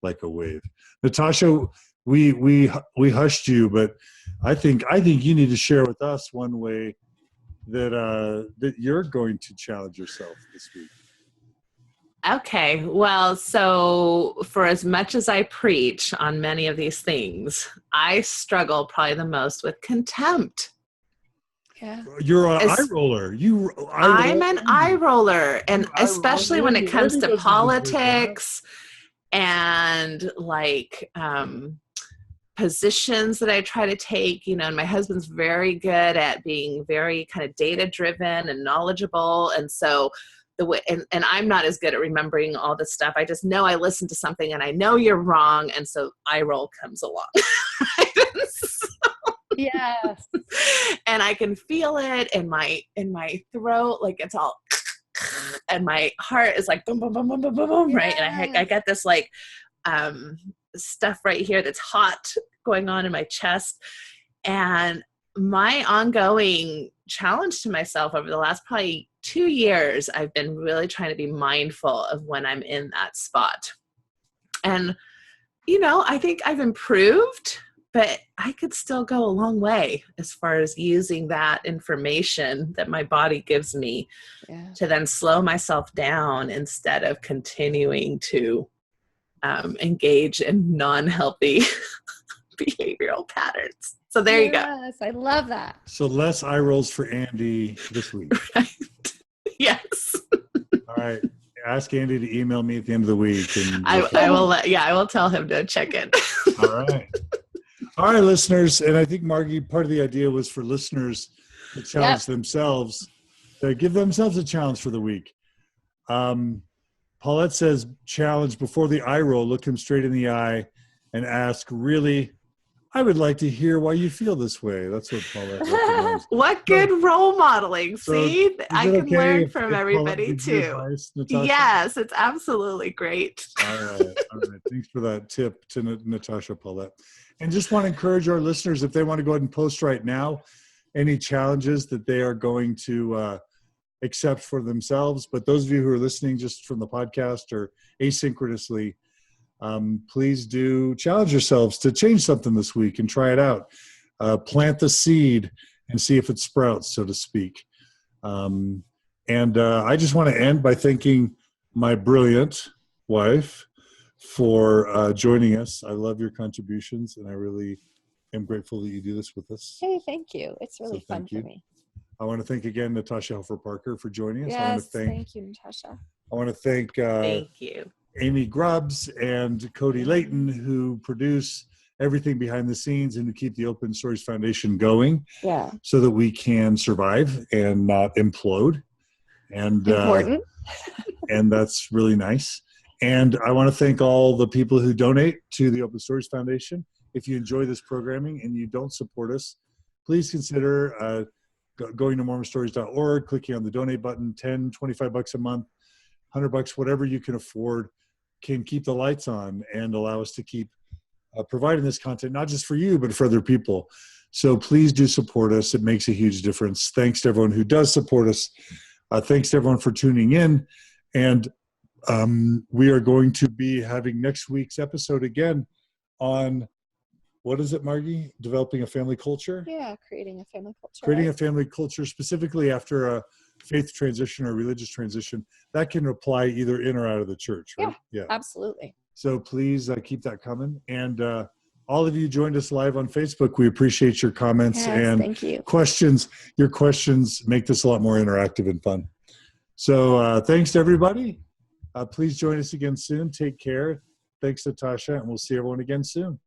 like a wave. Natasha, we hushed you, but I think you need to share with us one way that you're going to challenge yourself this week. Okay, well, so for as much as I preach on many of these things, I struggle probably the most with contempt. Yeah. You're an eye As- roller. I'm an eye roller, and eye roll. especially when it Andy comes to doesn't deserve that. politics and like positions that I try to take, you know, and my husband's very good at being very kind of data driven and knowledgeable. And so the way, and I'm not as good at remembering all this stuff. I just know I listened to something and I know you're wrong. And so eye roll comes along. Yes. And I can feel it in my throat, like it's all, and my heart is like boom, boom, boom, boom, boom, boom, boom, right? And I get this like stuff right here that's hot going on in my chest. And my ongoing challenge to myself over the last probably 2 years, I've been really trying to be mindful of when I'm in that spot. And, you know, I think I've improved, but I could still go a long way as far as using that information that my body gives me to then slow myself down instead of continuing to engage in non-healthy behavioral patterns. So there you go. Yes, I love that. So less eye rolls for Andy this week. Right. Yes. All right. Ask Andy to email me at the end of the week. And I will tell him to check in. All right. All right, listeners. And I think, Margi, part of the idea was for listeners to challenge themselves, to give themselves a challenge for the week. Paulette says, challenge before the eye roll, look him straight in the eye and ask, really, I would like to hear why you feel this way. That's what Paulette recommends. What good role modeling. See, I can learn from if everybody Paulette gives you too. advice, Natasha? Yes, it's absolutely great. All right. Thanks for that tip to Natasha, Paulette. And just want to encourage our listeners, if they want to go ahead and post right now, any challenges that they are going to accept for themselves. But those of you who are listening just from the podcast or asynchronously, please do challenge yourselves to change something this week and try it out. Plant the seed and see if it sprouts, so to speak. And I just want to end by thanking my brilliant wife for joining us. I love your contributions, and I really am grateful that you do this with us. Hey, thank you. It's really fun for me. I want to thank again Natasha Helfer Parker for joining us. Yes, thank you, Natasha. I want to thank Thank you. Amy Grubbs and Cody Layton, who produce everything behind the scenes and who keep the Open Stories Foundation going, so that we can survive and not implode. And important. And that's really nice. And I want to thank all the people who donate to the Open Stories Foundation. If you enjoy this programming and you don't support us, please consider going to mormonstories.org, clicking on the donate button. 10, 25 bucks a month, $100, whatever you can afford, can keep the lights on and allow us to keep providing this content, not just for you, but for other people. So please do support us. It makes a huge difference. Thanks to everyone who does support us. Thanks to everyone for tuning in. And we are going to be having next week's episode again on, what is it, Margi? Developing a family culture? Yeah, creating a family culture. Creating a family culture, specifically after a faith transition or religious transition. That can apply either in or out of the church, right? Yeah, absolutely. So please keep that coming. And all of you joined us live on Facebook. We appreciate your comments and thank you. questions. Your questions make this a lot more interactive and fun. So thanks to everybody. Please join us again soon. Take care. Thanks, Natasha, and we'll see everyone again soon.